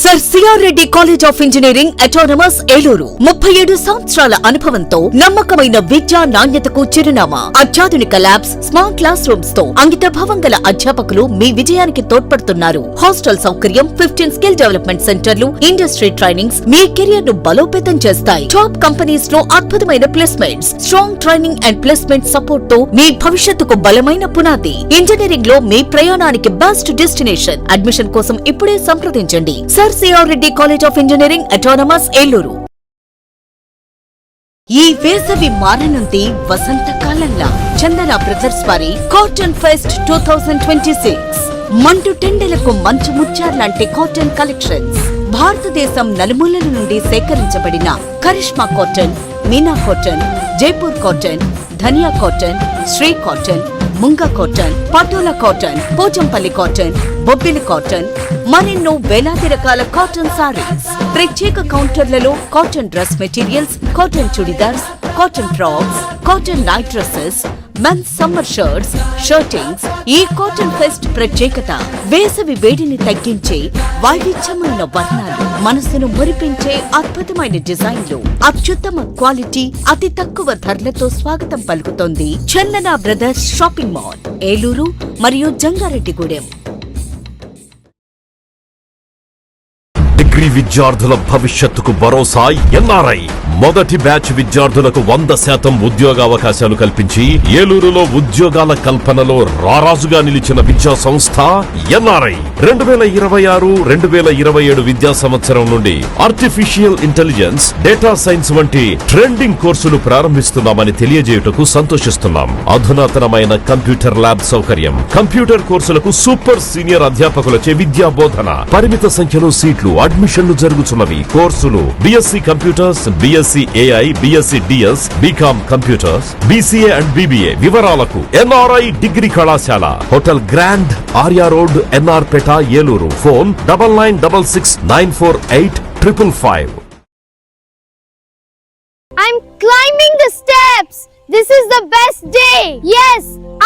Sir C R Reddy college of engineering autonomous Eluru 37 సంవత్సరాల అనుభవంతో నమ్మకమైన విద్యా నాణ్యతకు చిరునామా. అత్యాధునిక ల్యాబ్స్, స్మార్ట్ క్లాస్ రూమ్స్ తో అంకితభావం గల అధ్యాపకులు మీ విజయానికి తోడ్పడుతున్నారు. హాస్టల్ సౌకర్యం, 15 స్కిల్ డెవలప్మెంట్ సెంటర్లు, ఇండస్ట్రీ ట్రైనింగ్స్ మీ కెరియర్ ను బలోపేతం చేస్తాయి. టాప్ కంపెనీస్ లో అద్భుతమైన placements, strong training and placement support తో మీ భవిష్యత్తుకు బలమైన పునాది. ఇంజనీరింగ్ లో మీ ప్రయాణానికి బెస్ట్ డెస్టినేషన్. అడ్మిషన్ కోసం ఇప్పుడే సంప్రదించండి. Sir C R Reddy college of engineering autonomous Eluru. ఈ వేసవి మారనుంది వసంతకాలంలా. చందన బ్రదర్స్ వారి కాటన్ ఫెస్ట్ 2026 మంటు టెండలకు మంచు ముత్యాల్లాంటి కాటన్ కలెక్షన్స్. భారతదేశం నలుమూలల నుండి సేకరించబడిన Karishma cotton, Meena cotton, Jaipur cotton, Dhaniya cotton, Shri cotton, Munga cotton, Patola cotton, Pochampalli cotton, Bobbili cotton, మరెన్నో వేలాది రకాల కాటన్ సారీస్. ప్రత్యేక కౌంటర్లలో cotton dress materials, cotton churidars, cotton frocks, cotton night dresses, men's summer shirts, shirtings. ఈ కాటన్ ఫెస్ట్ ప్రత్యేకత వేసవి వేడిని తగ్గించే వైవిధ్యమైన వర్ణాలు, మనసును మురిపించే అద్భుతమైన డిజైన్లు, అత్యుత్తమ క్వాలిటీ, అతి తక్కువ ధరలతో స్వాగతం పలుకుతోంది చందన బ్రదర్స్ షాపింగ్ మాల్, ఏలూరు మరియు జంగారెడ్డిగూడెం. డిగ్రీ విద్యార్థుల భవిష్యత్తుకు భరోసా ఎన్ఆర్ఐ. మొదటి బ్యాచ్ విద్యార్థులకు 100% ఉద్యోగావకాశాలు కల్పించి ఏలూరులో ఉద్యోగాల కల్పనలో రారాజుగా నిలిచిన విద్యా సంస్థ ఎన్ఆర్ఐ. 2026-2027 విద్యా సంవత్సరం నుండి ఆర్టిఫిషియల్ ఇంటెలిజెన్స్, డేటా సైన్స్ వంటి ట్రెండింగ్ కోర్సులు ప్రారంభిస్తున్నామని తెలియజేయుటకు సంతోషిస్తున్నాం. అధునాతనమైన కంప్యూటర్ ల్యాబ్ సౌకర్యం, కంప్యూటర్ కోర్సులకు సూపర్ సీనియర్ అధ్యాపకులచే విద్యా బోధన, పరిమిత సంఖ్యలో సీట్లు, అడ్మిషన్లు జరుగుతున్నవి. కోర్సులు BSc computers, BSc AI, BSc DS, BCom computers, BCA and BBA. వివరాలకు ఎన్ఆర్ఐ డిగ్రీ కళాశాల, Hotel Grand, Arya road, NR Peta, Eluru. Phone 9966948555. I'm climbing the steps. This is the best day. Yes,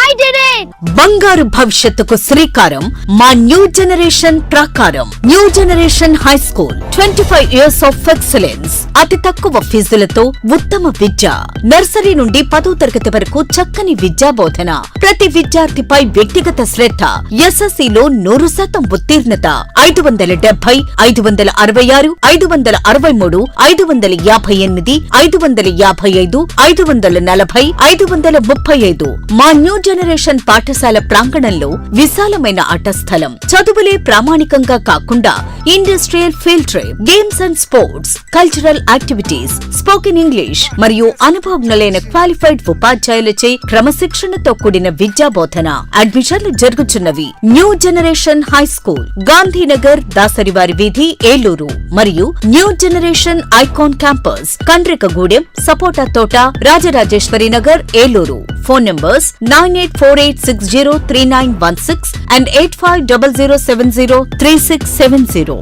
I did it. బంగారు భవిష్యత్తుకు శ్రీకారం మా న్యూ జనరేషన్ ప్రాకారం. New generation high school, 25 years of excellence. అతి తక్కువ ఫీజులతో ఉత్తమ విద్య. నర్సరీ నుండి 10వ తరగతి వరకు చక్కని విద్యా బోధన. ప్రతి విద్యార్థిపై వ్యక్తిగత శ్రద్ధ. SSCలో 100% ఉత్తీర్ణత. 570, 566, 563, 558, 555, 540, 535. మా న్యూ జనరేషన్ పాఠశాల ప్రాంగణంలో విశాలమైన ఆట స్థలం. చదువులే ప్రామాణికంగా కాకుండా industrial field trip, games and sports, cultural activities, spoken English మరియు అనుభవజ్ఞులైన క్వాలిఫైడ్ ఉపాధ్యాయులచే క్రమశిక్షణతో కూడిన విద్యా బోధన. అడ్మిషన్లు జరుగుతున్నవి. New generation high school, Gandhinagar, దాసరివారి వీధి, ఏలూరు మరియు new generation icon campus, Kandrikagudem, సపోటా తోట, Rajarajeswari Nagar, Eluru. Phone numbers 9848603916 and 8500703670.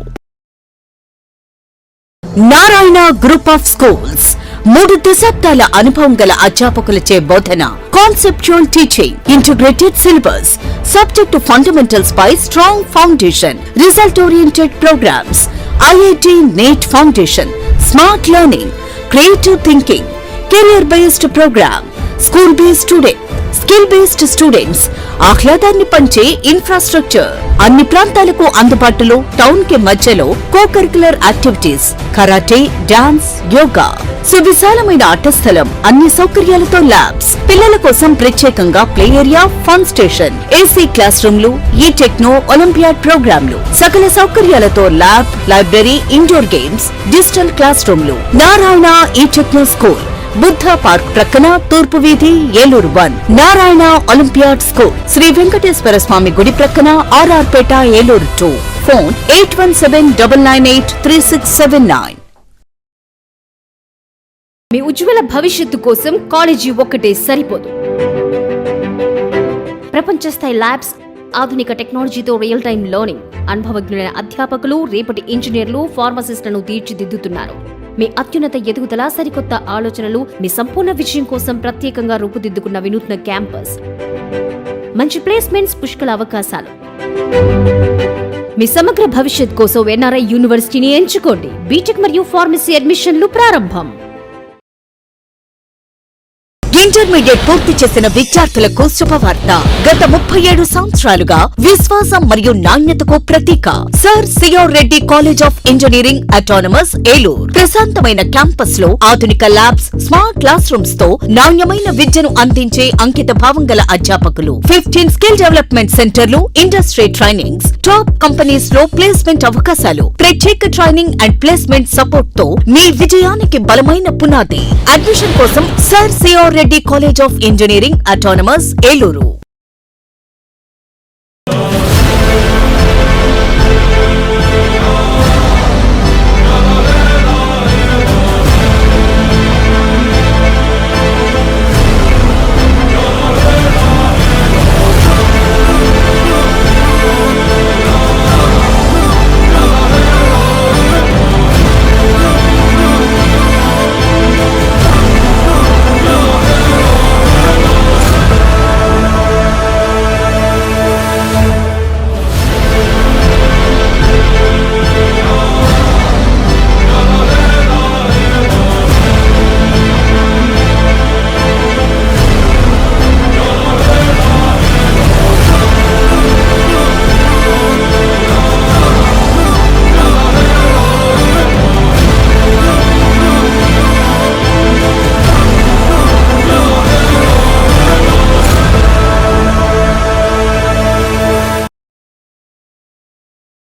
Narayana group of schools 3 దశాబ్దాల అనుభవం గల అధ్యాపకులచే బోధన. Conceptual teaching, integrated syllabus, subject fundamentals పై strong foundation, result oriented programmes, IIT NEET foundation, smart learning, creative thinking, career based program, school based student, skill based students, ఆహ్లాదాన్ని పంచే infrastructure, అన్ని ప్రాంతాలకు అందుబాటులో, టౌన్ కి మధ్యలో co-curricular activities, karate, dance, yoga, సువిశాలమైన ఆట స్థలం, అన్ని సౌకర్యాలతో ల్యాబ్స్, పిల్లల కోసం ప్రత్యేకంగా play area, fun station, AC class రూమ్లు, ఈ టెక్నో ఒలింపియాడ్ ప్రోగ్రాంలు, సకల సౌకర్యాలతో lab, library, indoor games, digital class రూమ్లు. నారాయణ ఈ టెక్నో స్కూల్, బుద్ధ పార్క్ ప్రక్కన, తూర్పు వీధి, ఏలూరు 1. నారాయణ ఒలింపియాడ్ స్కూల్, శ్రీ వెంకటేశ్వర స్వామి గుడి ప్రక్కన, RR పేట, ఏలూరు 2. ఫోన్ 8179983679. మీ ఉజ్వల భవిష్యత్తు కోసం కాలేజీ ఒక్కటే సరిపోదు. ప్రపంచ స్థాయి ల్యాబ్స్, ఆధునిక టెక్నాలజీతో రియల్ టైం లెర్నింగ్, అనుభవజ్ఞులైన అధ్యాపకులు, రేపటి ఇంజనీర్లు, ఫార్మసిస్టులను తీర్చిదిద్దుతున్నారు. మీ అత్యున్నత ఎదుగుదల, సరికొత్త ఆలోచనలు, మీ సంపూర్ణ విజయం కోసం ప్రత్యేకంగా రూపుదిద్దుకున్న వినూత్న క్యాంపస్, మంచి ప్లేస్మెంట్స్, పుష్కల అవకాశాలు. మీ సమగ్ర భవిష్యత్ కోసం ఎన్ఆర్ఐ యూనివర్సిటీని ఎంచుకోండి. బీటెక్ మరియు ఫార్మసీ అడ్మిషన్లు ప్రారంభం. ఇంటర్మీడియట్ పూర్తి చేసిన విద్యార్థులకు శుభవార్త. గత 37 సంవత్సరాలుగా విశ్వాసం మరియు నాణ్యతకు ప్రతీక sir C R Reddy college of engineering autonomous Eluru. ప్రశాంతమైన క్యాంపస్ లో ఆధునిక ల్యాబ్స్, స్మార్ట్ క్లాస్ రూమ్స్ తో నాణ్యమైన విద్యను అందించే అంకిత భావం గల అధ్యాపకులు, 15 స్కిల్ డెవలప్మెంట్ సెంటర్లు, ఇండస్ట్రీ ట్రైనింగ్స్, టాప్ కంపెనీస్ లో ప్లేస్మెంట్ అవకాశాలు, ప్రత్యేక ట్రైనింగ్ అండ్ ప్లేస్మెంట్ సపోర్ట్ తో మీ విజయానికి బలమైన పునాది. అడ్మిషన్ కోసం sir C R Reddy college of engineering autonomous Eluru.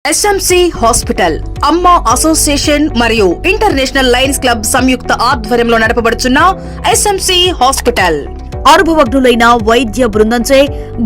SMC hospital Amma association మరియు ఇంటర్నేషనల్ లయన్స్ క్లబ్ సంయుక్త ఆధ్వర్యంలో నడపబడుచున్న ఎస్ఎంసి హాస్పిటల్ అనుభవజ్ఞులైన వైద్య బృందంచే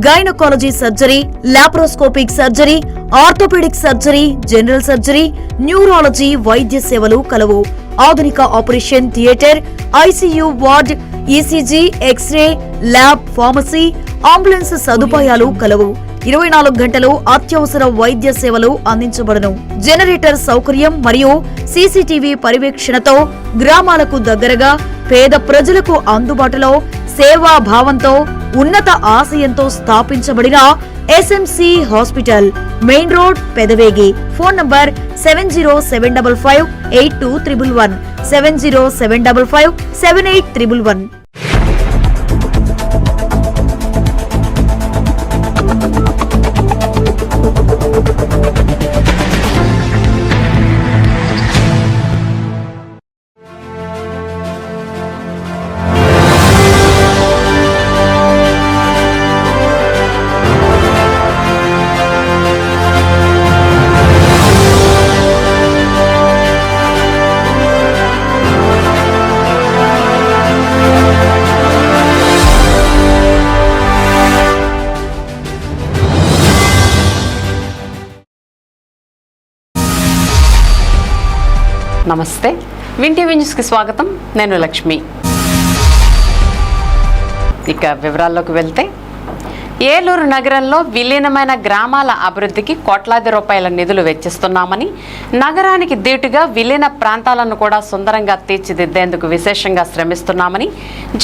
gynaecology surgery, laparoscopic surgery, orthopaedic surgery, general surgery, neurology వైద్య సేవలు కలవు. ఆధునిక operation theatre, ICU ward, ECG, x-ray, lab, pharmacy, ambulance సదుపాయాలు కలవు. 24 గంటలు అత్యవసర వైద్య సేవలు అందించబడును. జనరేటర్ సౌకర్యం మరియు సీసీటీవీ పర్యవేక్షణతో గ్రామాలకు దగ్గరగా పేద ప్రజలకు అందుబాటులో సేవా భావంతో ఉన్నత ఆశయంతో స్థాపించబడిన SMC hospital, main road, Pedavegi. Phone number 7075582111 70755811. నమస్తే, విన్ టీవీ న్యూస్కి స్వాగతం. నేను లక్ష్మి. ఇక వివరాల్లోకి వెళ్తే, ఏలూరు నగరంలో విలీనమైన గ్రామాల అభివృద్ధికి కోట్లాది రూపాయల నిధులు వెచ్చిస్తున్నామని, నగరానికి దీటుగా విలీన ప్రాంతాలను కూడా సుందరంగా తీర్చిదిద్దేందుకు విశేషంగా శ్రమిస్తున్నామని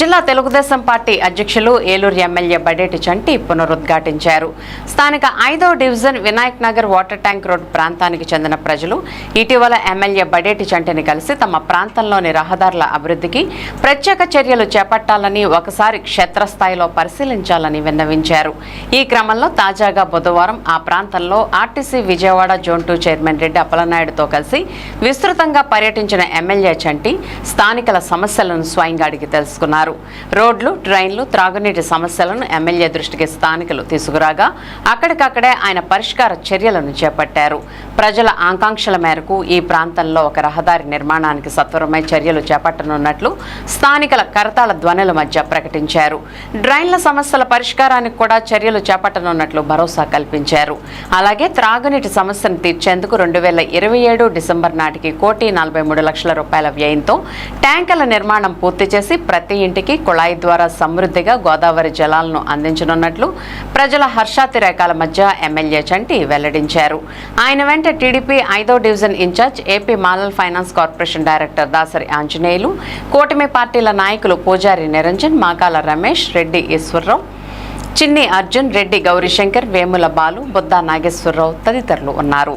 జిల్లా తెలుగుదేశం పార్టీ అధ్యక్షులు ఏలూరు ఎమ్మెల్యే బడేటి చంటి పునరుద్ఘాటించారు. స్థానిక 5వ division Vinayak Nagar water tank road ప్రాంతానికి చెందిన ప్రజలు ఇటీవల ఎమ్మెల్యే బడేటి చంటిని కలిసి తమ ప్రాంతంలోని రహదారుల అభివృద్ధికి ప్రత్యేక చర్యలు చేపట్టాలని, ఒకసారి క్షేత్రస్థాయిలో పరిశీలించాలని విన్నవించారు. ఈ క్రమంలో తాజాగా బుధవారం ఆ ప్రాంతంలో RTC Vijayawada zone 2 chairman Reddy అప్పలనాయుడుతో కలిసి విస్తృతంగా పర్యటించిన ఎమ్మెల్యే చంటి స్థానికుల సమస్యలను స్వయంగా అడిగి తెలుసుకున్నారు. రోడ్లు, డ్రైన్లు, త్రాగునీటి సమస్యలను ఎమ్మెల్యే దృష్టికి స్థానికులు తీసుకురాగా అక్కడికక్కడే ఆయన పరిష్కార చర్యలను చేపట్టారు. ప్రజల ఆకాంక్షల మేరకు ఈ ప్రాంతంలో ఒక రహదారి నిర్మాణానికి సత్వరమై చర్యలు చేపట్టనున్నట్లు స్థానికుల కరతాళ ధ్వనుల మధ్య ప్రకటించారు. డ్రైన్ల సమస్యల పరిష్కారానికి కూడా చర్యలు చేపట్టనున్నట్లు భరోసా కల్పించారు. అలాగే త్రాగునీటి సమస్యను తీర్చేందుకు 2027 డిసెంబర్ నాటికి 1,43,00,000 రూపాయల వ్యయంతో ట్యాంకుల నిర్మాణం పూర్తి చేసి ప్రతి ఇంటికి కుళాయి ద్వారా సమృద్ధిగా గోదావరి జలాలను అందించనున్నట్లు ప్రజల హర్షాతిరేకాల మధ్య ఎమ్మెల్యే చంటి వెల్లడించారు. ఆయన వెంట టీడీపీ 5వ డివిజన్ ఇన్ఛార్జ్, ఏపీ మాలల్ finance corporation director Dasari Anjaneyulu, కూటమి పార్టీల నాయకులు పూజారి నిరంజన్, మాకాల రమేష్, రెడ్డి ఈశ్వరరావు, చిన్ని అర్జున్, రెడ్డి గౌరీశంకర్, వేముల బాలు, బొద్దా నాగేశ్వరరావు తదితరులు ఉన్నారు.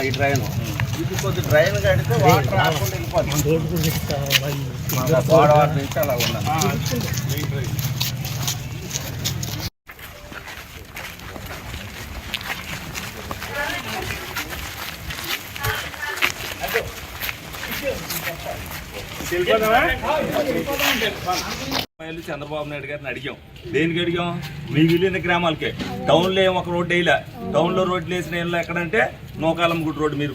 ఈ డ్రైన్ ఇది కొద్ది డ్రైన్ కడితే వాటర్ రాకుండా వెళ్ళిపోతుంది. వాటర్ నుంచి అలా ఉండాలి. చంద్రబాబు నాయుడు గారిని అడిగాం. దేనికి అడిగాం? మీ విలీన గ్రామాలకే. టౌన్లో ఏమో ఒక రోడ్డు వేయలే. టౌన్లో రోడ్లు వేసిన ఏళ్ళు ఎక్కడంటే నోకాలం గుడి రోడ్డు. మీరు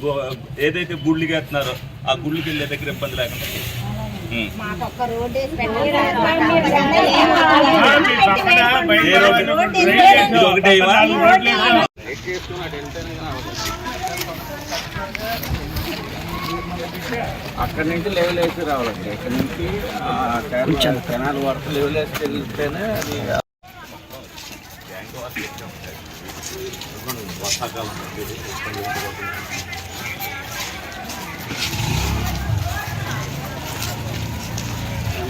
ఏదైతే గుళ్ళకి వేస్తున్నారో ఆ గుళ్ళకి వెళ్ళే దగ్గర ఇబ్బంది లేకుండా ఒకటే అక్కడి నుంచి లెవెల్ వేసి రావాలండి. ఇక్కడ నుంచి కెనాల్ వరకు లెవెల్ వేసి వెళ్తేనే అది వర్షాకాలం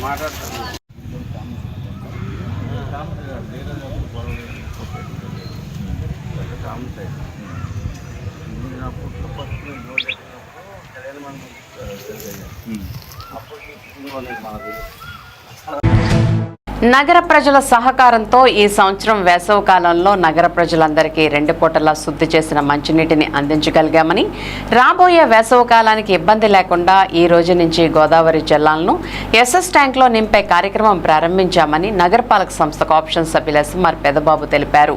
మాట్లాడతాను. నగర ప్రజల సహకారంతో ఈ సంవత్సరం వేసవి కాలంలో నగర ప్రజలందరికీ 2 పూటలా శుద్ధి చేసిన మంచినీటిని అందించగలిగామని, రాబోయే వేసవి కాలానికి ఇబ్బంది లేకుండా ఈ రోజు నుంచి గోదావరి జలాలను ఎస్ఎస్ ట్యాంక్లో నింపే కార్యక్రమం ప్రారంభించామని నగరపాలక సంస్థ ఆప్షన్ సభ్యులు ఎస్ఎంఆర్ పెదబాబు తెలిపారు.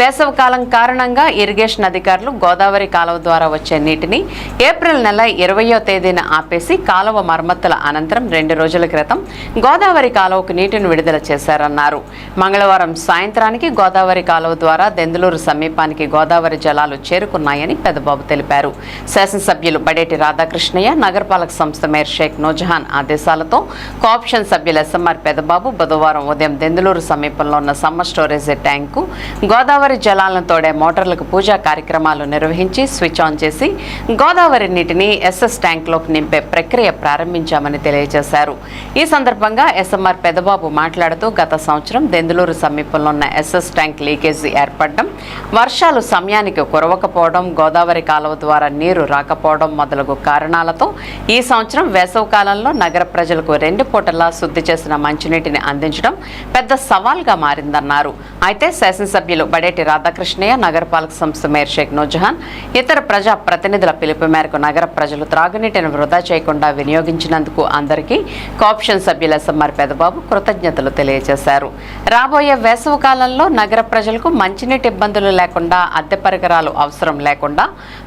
వేసవి కాలం కారణంగా ఇరిగేషన్ అధికారులు గోదావరి కాలువ ద్వారా వచ్చే నీటిని ఏప్రిల్ నెల 20వ తేదీన ఆపేసి కాలువ మరమ్మతుల అనంతరం 2 రోజుల క్రితం గోదావరి కాలువకు నీటిని విడుదల చేశారన్నారు. మంగళవారం సాయంత్రానికి గోదావరి కాలువ ద్వారా దెందులూరు సమీపానికి గోదావరి జలాలు చేరుకున్నాయని పెదబాబు తెలిపారు. శాసనసభ్యులు బడేటి రాధాకృష్ణయ్య, నగరపాలక సంస్థ మేయర్ షేక్ నూజహాన్ ఆదేశాలతో కోఆప్షన్ సభ్యులు ఎస్ఎంఆర్ పెదబాబు బుధవారం ఉదయం దెందులూరు సమీపంలో ఉన్న సమ్మర్ స్టోరేజ్ ట్యాంకు గోదావరి జలాలను తోడే మోటార్లకు పూజా కార్యక్రమాలు నిర్వహించి స్విచ్ ఆన్ చేసి గోదావరి నీటిని ఎస్ఎస్ ట్యాంక్లోకి నింపే ప్రక్రియ ప్రారంభించామని తెలియజేశారు. ఈ సందర్భంగా ఎస్ఎంఆర్ పెదబాబు మాట్లాడుతూ గత సంవత్సరం దెందులూరు సమీపంలో ఉన్న ఎస్ఎస్ ట్యాంక్ లీకేజీ ఏర్పడడం, వర్షాలు సమయానికి కురవకపోవడం, గోదావరి కాలువ ద్వారా నీరు రాకపోవడం మొదలగు కారణాలతో ఈ సంవత్సరం వేసవి కాలంలో నగర ప్రజలకు 2 పూటలా శుద్ధి చేసిన మంచినీటిని అందించడం పెద్ద సవాల్గా మారిందన్నారు. అయితే శాసనసభ్యులు బడేటి రాధాకృష్ణయ్య, నగరపాలక సంస్థ మేయర్ షేక్ నూజహాన్, ఇతర ప్రజా ప్రతినిధుల పిలుపు మేరకు నగర ప్రజలు త్రాగునీటిని వృధా చేయకుండా వినియోగించినందుకు అందరికీ కోఆప్షన్ సభ్యులు ఎస్ఎంఆర్ పెదబాబు కృతజ్ఞతలు తెలియజేశారు. రాబోయే వేసవి కాలంలో నగర ప్రజలకు మంచినీటి ఇబ్బందులు లేకుండా, అద్దె పరికరాలు అవసరం లేకుండా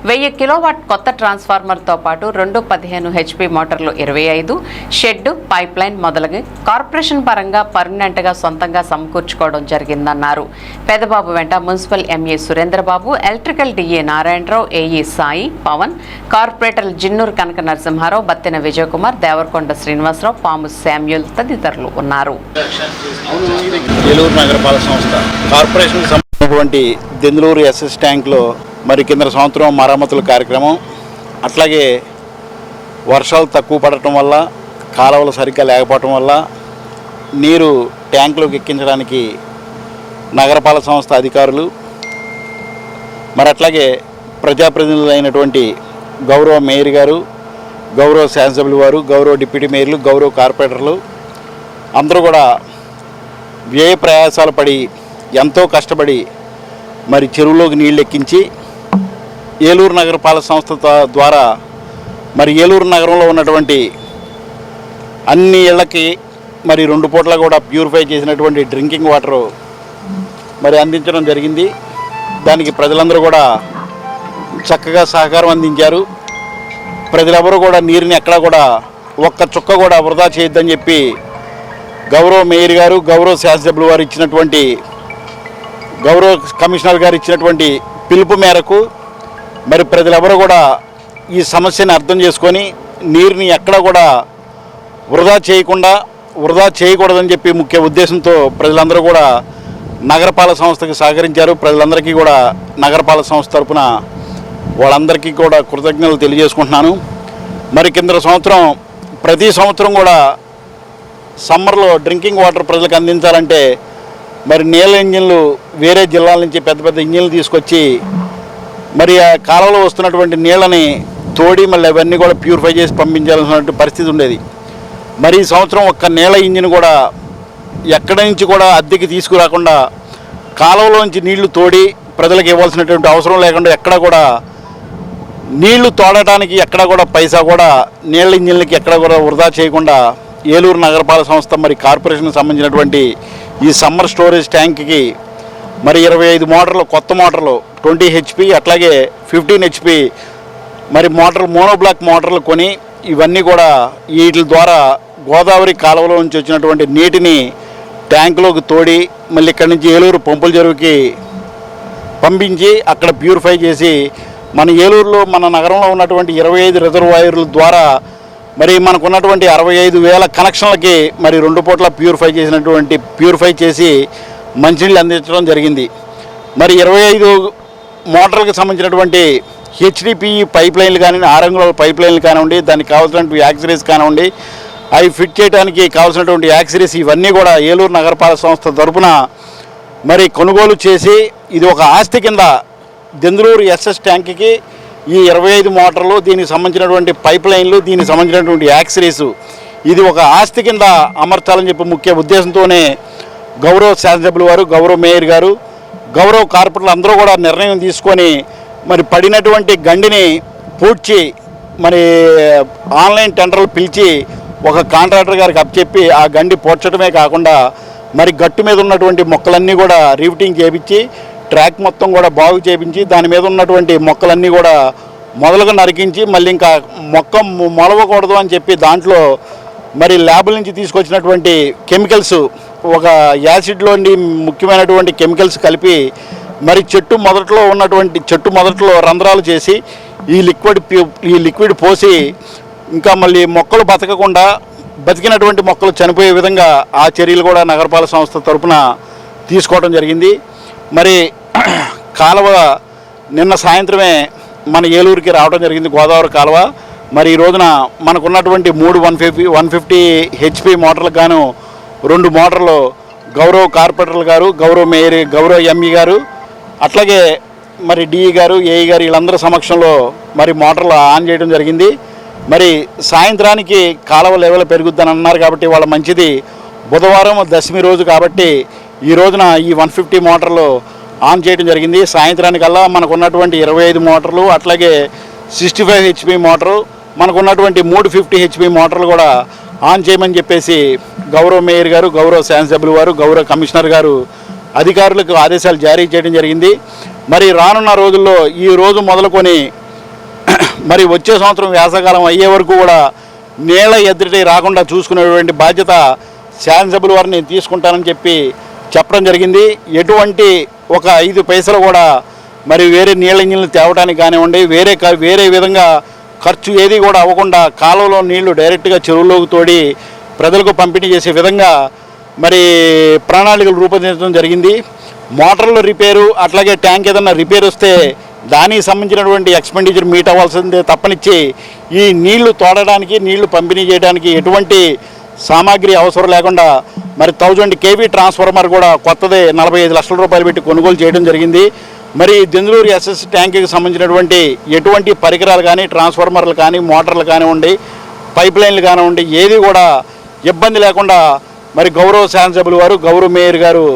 1000 కిలోవాట్ కొత్త ట్రాన్స్ఫార్మర్తో పాటు 2 15 HP మోటార్లు 25, షెడ్డు, పైప్ లైన్ మొదలగు కార్పొరేషన్ పరంగా పర్మనెంట్గా సొంతంగా సమకూర్చుకోవడం జరిగిందన్నారు. పెదబాబు వెంట municipal ME Surendrababu, electrical DA Narayanarao, AE Sai, Pavan, corporator Jinnuru Kanaka Narasimharao, Battina Vijayakumar, Devarakonda Srinivasarao, Pamu Samuel తదితరులు ఉన్నారు. ఏలూరు నగరపాలక సంస్థ కార్పొరేషన్కి సంబంధించినటువంటి దెందులూరు ఎస్ఎస్ ట్యాంక్లో మరి కింద సంవత్సరం మరమ్మతుల కార్యక్రమం, అట్లాగే వర్షాలు తక్కువ పడటం వల్ల, కాలువలు సరిగ్గా లేకపోవటం వల్ల నీరు ట్యాంకులోకి ఎక్కించడానికి నగరపాలక సంస్థ అధికారులు మరి అట్లాగే ప్రజాప్రతినిధులు అయినటువంటి గౌరవ మేయర్ గారు, గౌరవ శాసనసభ్యులు వారు, గౌరవ డిప్యూటీ మేయర్లు, గౌరవ కార్పొరేటర్లు అందరూ కూడా వ్యయ ప్రయాసాలు పడి ఎంతో కష్టపడి మరి చెరువులోకి నీళ్ళు ఎక్కించి ఏలూరు నగరపాలక సంస్థ ద్వారా మరి ఏలూరు నగరంలో ఉన్నటువంటి అన్ని ఇళ్లకి మరి 2 పూటలా కూడా ప్యూరిఫై చేసినటువంటి డ్రింకింగ్ వాటరు మరి అందించడం జరిగింది. దానికి ప్రజలందరూ కూడా చక్కగా సహకారం అందించారు. ప్రజలెవరూ కూడా నీరుని ఎక్కడా కూడా ఒక్క చుక్క కూడా వృధా చేయొద్దని చెప్పి గౌరవ మేయర్ గారు, గౌరవ శాసనసభ్యులు వారు ఇచ్చినటువంటి, గౌరవ కమిషనర్ గారు ఇచ్చినటువంటి పిలుపు మేరకు మరి ప్రజలెవరూ కూడా ఈ సమస్యని అర్థం చేసుకొని నీరుని ఎక్కడా కూడా వృధా చేయకూడదని చెప్పి ముఖ్య ఉద్దేశంతో ప్రజలందరూ కూడా నగరపాలక సంస్థకి సహకరించారు. ప్రజలందరికీ కూడా నగరపాలక సంస్థ తరపున వాళ్ళందరికీ కూడా కృతజ్ఞతలు తెలియజేసుకుంటున్నాను. మరి కింద సంవత్సరం ప్రతి సంవత్సరం కూడా సమ్మర్లో డ్రింకింగ్ వాటర్ ప్రజలకు అందించాలంటే మరి నీళ్ళ ఇంజిన్లు వేరే జిల్లాల నుంచి పెద్ద పెద్ద ఇంజిన్లు తీసుకొచ్చి మరి ఆ కాలంలో వస్తున్నటువంటి నీళ్ళని తోడి మళ్ళీ అవన్నీ కూడా ప్యూరిఫై చేసి పంపించాల్సిన పరిస్థితి ఉండేది. మరి ఈ సంవత్సరం ఒక్క నీళ్ళ ఇంజిన్ కూడా ఎక్కడి నుంచి కూడా అద్దెకి తీసుకురాకుండా కాలువలోంచి నీళ్లు తోడి ప్రజలకు ఇవ్వాల్సినటువంటి అవసరం లేకుండా ఎక్కడ కూడా నీళ్లు తోడటానికి ఎక్కడ కూడా పైసా కూడా నీళ్ళ ఇంజిన్లకి ఎక్కడ కూడా వృధా చేయకుండా ఏలూరు నగరపాలక సంస్థ మరి కార్పొరేషన్కి సంబంధించినటువంటి ఈ సమ్మర్ స్టోరేజ్ ట్యాంక్కి మరి 25 మోటార్లు, కొత్త మోటార్లు 20 HP అట్లాగే 15 HP మరి మోటార్లు, మోనోబ్లాక్ మోటార్లు కొని ఇవన్నీ కూడా వీటి ద్వారా గోదావరి కాలువలో నుంచి వచ్చినటువంటి నీటిని ట్యాంకులోకి తోడి మళ్ళీ ఇక్కడి నుంచి ఏలూరు పంపుల చెరువుకి పంపించి అక్కడ ప్యూరిఫై చేసి మన ఏలూరులో మన నగరంలో ఉన్నటువంటి 25 రిజర్వాయర్ల ద్వారా మరి మనకున్నటువంటి 65,000 కనెక్షన్లకి మరి 2 పూట్ల ప్యూరిఫై చేసి మంచినీళ్ళు అందించడం జరిగింది. మరి 25 మోటార్లకు సంబంధించినటువంటి HDPE పైప్ లైన్లు కానీ, 6 అంగుళాల పైప్ లైన్లు కానివ్వండి, దానికి కావాల్సినటువంటి యాక్సరీస్ కానివ్వండి, అవి ఫిట్ చేయడానికి కావాల్సినటువంటి యాక్సరీస్ ఇవన్నీ కూడా ఏలూరు నగరపాలక సంస్థ తరపున మరి కొనుగోలు చేసి ఇది ఒక ఆస్తి కింద దెందులూరు SS ట్యాంక్కి ఈ 25 మోటార్లు, దీనికి సంబంధించినటువంటి పైప్ లైన్లు, దీనికి సంబంధించినటువంటి యాక్సరీస్ ఇది ఒక ఆస్తి కింద అమర్చాలని చెప్పి ముఖ్య ఉద్దేశంతోనే గౌరవ శాసనసభ్యులు వారు, గౌరవ మేయర్ గారు, గౌరవ కార్పొరేటర్లు అందరూ కూడా నిర్ణయం తీసుకొని మరి పడినటువంటి గండిని పూడ్చి మరి ఆన్లైన్ టెండర్లు పిలిచి ఒక కాంట్రాక్టర్ గారికి అప్పచెప్పి ఆ గండి పూడ్చడమే కాకుండా మరి గట్టు మీద ఉన్నటువంటి మొక్కలన్నీ కూడా రివిటింగ్ చేయించి ట్రాక్ మొత్తం కూడా బాగు చేయించి దాని మీద ఉన్నటువంటి మొక్కలన్నీ కూడా మొదలుగా నరికించి మళ్ళీ ఇంకా మొక్క మొలవకూడదు అని చెప్పి దాంట్లో మరి ల్యాబుల నుంచి తీసుకొచ్చినటువంటి కెమికల్స్, ఒక యాసిడ్లోని ముఖ్యమైనటువంటి కెమికల్స్ కలిపి మరి చెట్టు మొదట్లో రంధ్రాలు చేసి ఈ లిక్విడ్ పోసి ఇంకా మళ్ళీ మొక్కలు బతకకుండా బతికినటువంటి మొక్కలు చనిపోయే విధంగా ఆ చర్యలు కూడా నగరపాలక సంస్థ తరపున తీసుకోవడం జరిగింది. మరి కాలువ నిన్న సాయంత్రమే మన ఏలూరుకి రావడం జరిగింది, గోదావరి కాలువ. మరి ఈ రోజున మనకున్నటువంటి 3 150 HP మోటార్లకు గాను 2 మోటార్లు గౌరవ కార్పొరేటర్లు గారు, గౌరవ మేయర్, గౌరవ ME గారు, అట్లాగే మరి DE గారు, AE గారు వీళ్ళందరి సమక్షంలో మరి మోటార్లు ఆన్ చేయడం జరిగింది. మరి సాయంత్రానికి కాలువ లెవెల్ పెరుగుద్దని అన్నారు కాబట్టి వాళ్ళ మంచిది. బుధవారం దశమి రోజు కాబట్టి ఈ రోజున ఈ 150 మోటార్లు ఆన్ చేయడం జరిగింది. సాయంత్రానికల్లా మనకున్నటువంటి 25 మోటార్లు అట్లాగే 65 HP మోటారు, మనకున్నటువంటి 350 HP మోటార్లు కూడా ఆన్ చేయమని చెప్పేసి గౌరవ మేయర్ గారు, గౌరవ శాసనసభ్యులు వారు, గౌరవ కమిషనర్ గారు అధికారులకు ఆదేశాలు జారీ చేయడం జరిగింది. మరి రానున్న రోజుల్లో ఈ రోజు మొదలుకొని మరి వచ్చే సంవత్సరం వేసవకాలం అయ్యే వరకు కూడా నీళ్ళ ఎదుటి రాకుండా చూసుకునేటువంటి బాధ్యత శాసనసభ్యుల వారిని నేను తీసుకుంటానని చెప్పడం జరిగింది. ఎటువంటి ఒక 5 పైసలు కూడా మరి వేరే నీళ్ళ ఇంజిన్లు తేవడానికి కానివ్వండి, వేరే విధంగా ఖర్చు ఏది కూడా అవ్వకుండా కాలువలో నీళ్లు డైరెక్ట్గా చెరువులోకి తోడి ప్రజలకు పంపిణీ చేసే విధంగా మరి ప్రణాళికలు రూపొందించడం జరిగింది. మోటార్లు రిపేరు అట్లాగే ట్యాంక్ ఏదన్నా రిపేర్ వస్తే దానికి సంబంధించినటువంటి ఎక్స్పెండిచర్ మీట్ అవ్వాల్సిందే తప్పనిచ్చి ఈ నీళ్లు తోడడానికి, నీళ్లు పంపిణీ చేయడానికి ఎటువంటి సామాగ్రి అవసరం లేకుండా మరి 1000 kV ట్రాన్స్ఫార్మర్ కూడా కొత్తదే 45 లక్షల రూపాయలు పెట్టి కొనుగోలు చేయడం జరిగింది. మరి దెందులూరు SS ట్యాంక్కి సంబంధించినటువంటి ఎటువంటి పరికరాలు కానీ, ట్రాన్స్ఫార్మర్లు కానీ, మోటార్లు కానివ్వండి, పైప్ లైన్లు కానివ్వండి, ఏది కూడా ఇబ్బంది లేకుండా మరి గౌరవ శాసనసభ్యులు వారు, గౌరవ మేయర్ గారు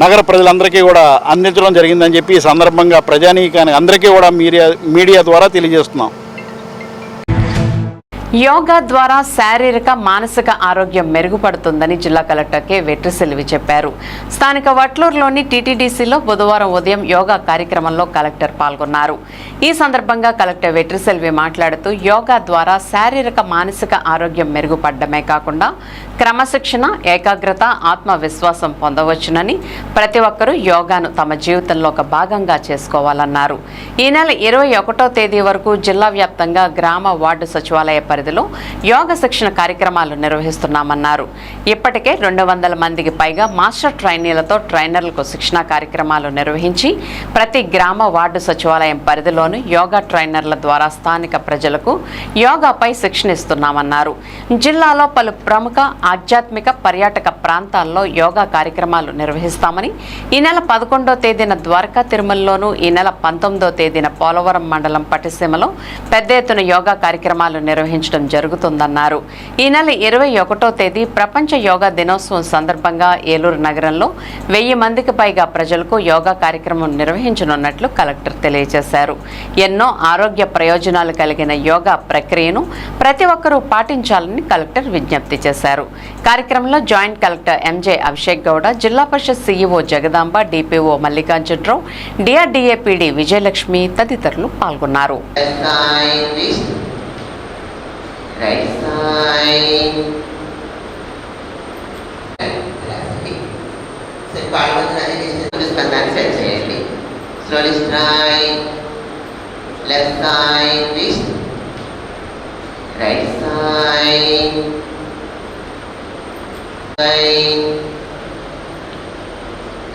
నగర ప్రజలందరికీ కూడా అందించడం జరిగిందని చెప్పి ఈ సందర్భంగా ప్రజానీకానికి అందరికీ కూడా మీడియా ద్వారా తెలియజేస్తున్నాం. యోగా ద్వారా శారీరక మానసిక ఆరోగ్యం మెరుగుపడుతుందని జిల్లా కలెక్టర్ కె వెట్రిసెల్వి చెప్పారు. స్థానిక వట్లూరులోని టీటీడీసీలో బుధవారం ఉదయం యోగా కార్యక్రమంలో కలెక్టర్ పాల్గొన్నారు. ఈ సందర్భంగా కలెక్టర్ వెట్రిసెల్వి మాట్లాడుతూ యోగా ద్వారా శారీరక మానసిక ఆరోగ్యం మెరుగుపడడమే కాకుండా క్రమశిక్షణ, ఏకాగ్రత, ఆత్మవిశ్వాసం పొందవచ్చునని ప్రతి ఒక్కరూ యోగాను తమ జీవితంలో ఒక భాగంగా చేసుకోవాలన్నారు. ఈ నెల 21వ తేదీ వరకు జిల్లా వ్యాప్తంగా గ్రామ వార్డు సచివాలయ పరిధిలో యోగా శిక్షణ కార్యక్రమాలు నిర్వహిస్తున్నామన్నారు. ఇప్పటికే 200 మందికి పైగా మాస్టర్ ట్రైనీలతో ట్రైనర్లకు శిక్షణ కార్యక్రమాలు నిర్వహించి ప్రతి గ్రామ వార్డు సచివాలయం పరిధిలోనూ యోగా ట్రైనర్ల ద్వారా స్థానిక ప్రజలకు యోగాపై శిక్షణ ఇస్తున్నామన్నారు. జిల్లాలో పలు ప్రముఖ ఆధ్యాత్మిక పర్యాటక ప్రాంతాల్లో యోగా కార్యక్రమాలు నిర్వహిస్తామని, ఈ నెల 11వ తేదీన ద్వారకా తిరుమలలోను, ఈ నెల 19వ తేదీన పోలవరం మండలం పట్టిసీమలో పెద్ద ఎత్తున యోగా కార్యక్రమాలు నిర్వహించడం జరుగుతుందన్నారు. ఈ నెల 21వ తేదీ ప్రపంచ యోగా దినోత్సవం సందర్భంగా ఏలూరు నగరంలో 1000 మందికి పైగా ప్రజలకు యోగా కార్యక్రమం నిర్వహించనున్నట్లు కలెక్టర్ తెలియజేశారు. ఎన్నో ఆరోగ్య ప్రయోజనాలు కలిగిన యోగా ప్రక్రియను ప్రతి ఒక్కరూ పాటించాలని కలెక్టర్ విజ్ఞప్తి చేశారు. కార్యక్రమంలో joint collector MJ Abhishek Gowda, Zilla Parishad CEO Jagadamba, DPO Mallikarjunarao, DRDA PD Vijayalakshmi తదితరులు పాల్గొన్నారు.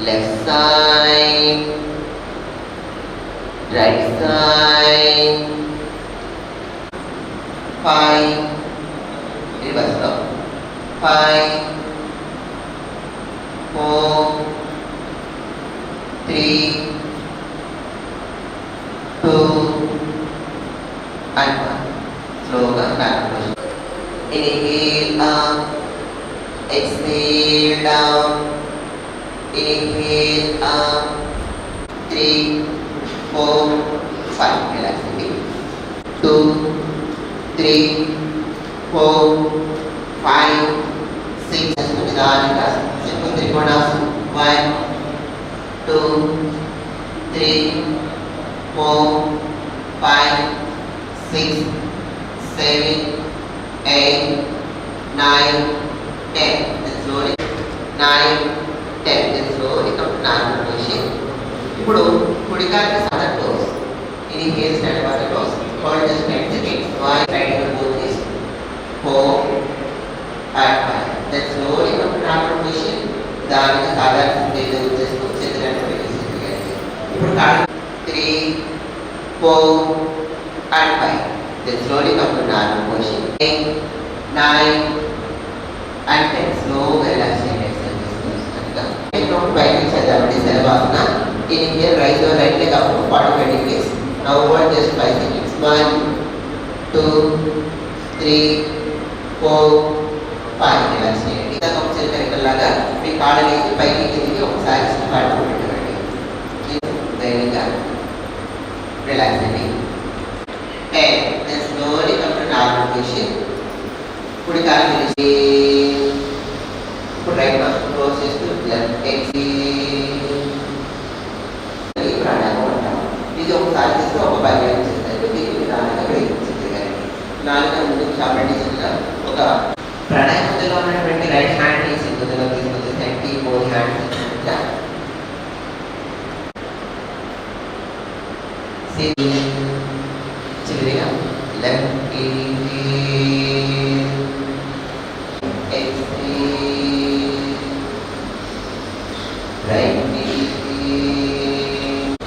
Left side, right side, 5, reverse up, 5, 4, 3, 2, and 1. Slow back push. Inhale up, exhale down. Inhale up, 3, 4, 5. Relax again. 2, 3, 4, 5, 6. Simple Trikonasana. 1, 2, 3, 4, 5, 6, 7, 8, 9, 10. And slowly 9, 10. Then slowly come to normal position. ఇప్పుడు కుడికాలికి other toes. Inhale, stand by the toes. Hold just 10 seconds. One, right to both knees. 4 and 5. Then slowly come to normal position. దానికి సాధారణ స్థితిలో వచ్చేసుకొని చేతులను పెట్టేసి ఇప్పుడు కాళ్ళు 3, 4 and 5. Then slowly come to normal position. 8, 9 and 10. Slow relax and exhale. From right side down to Salavasana. Inhale, raise your right leg up to 45 degrees. Now hold just 5 seconds. 1, 2, 3, 4, 5. Relax చేయండి. ఇలా council కరెక్టర్లాగా మీ కాళ్ళని పైకి కిందికి ఒకసారి పడుకోబెట్టండి. ధైర్యంగా relax అండి. 10. Then slowly come to normal position. కుడి కాలు తెరిచి ఇప్పుడు రైట్ నోస్ క్లోజ్ చేస్తూ లెఫ్ట్ ఎక్సేల్. ప్రాణాయామం అంటాము. ఇది ఒకసారి చేస్తే ఒక 10 నిమిషాలు చేస్తారు. దీనికి విధానంగా ప్రయత్నించాలి. నాలుగు ముందుకు సాపండిగా ఒక ప్రాణాయామంలో ఉన్నటువంటి రైట్ హ్యాండ్ తీసి ముందులో తీసుకొచ్చేసి ఎంటీ 4 హ్యాండ్స్ చివరిగా left right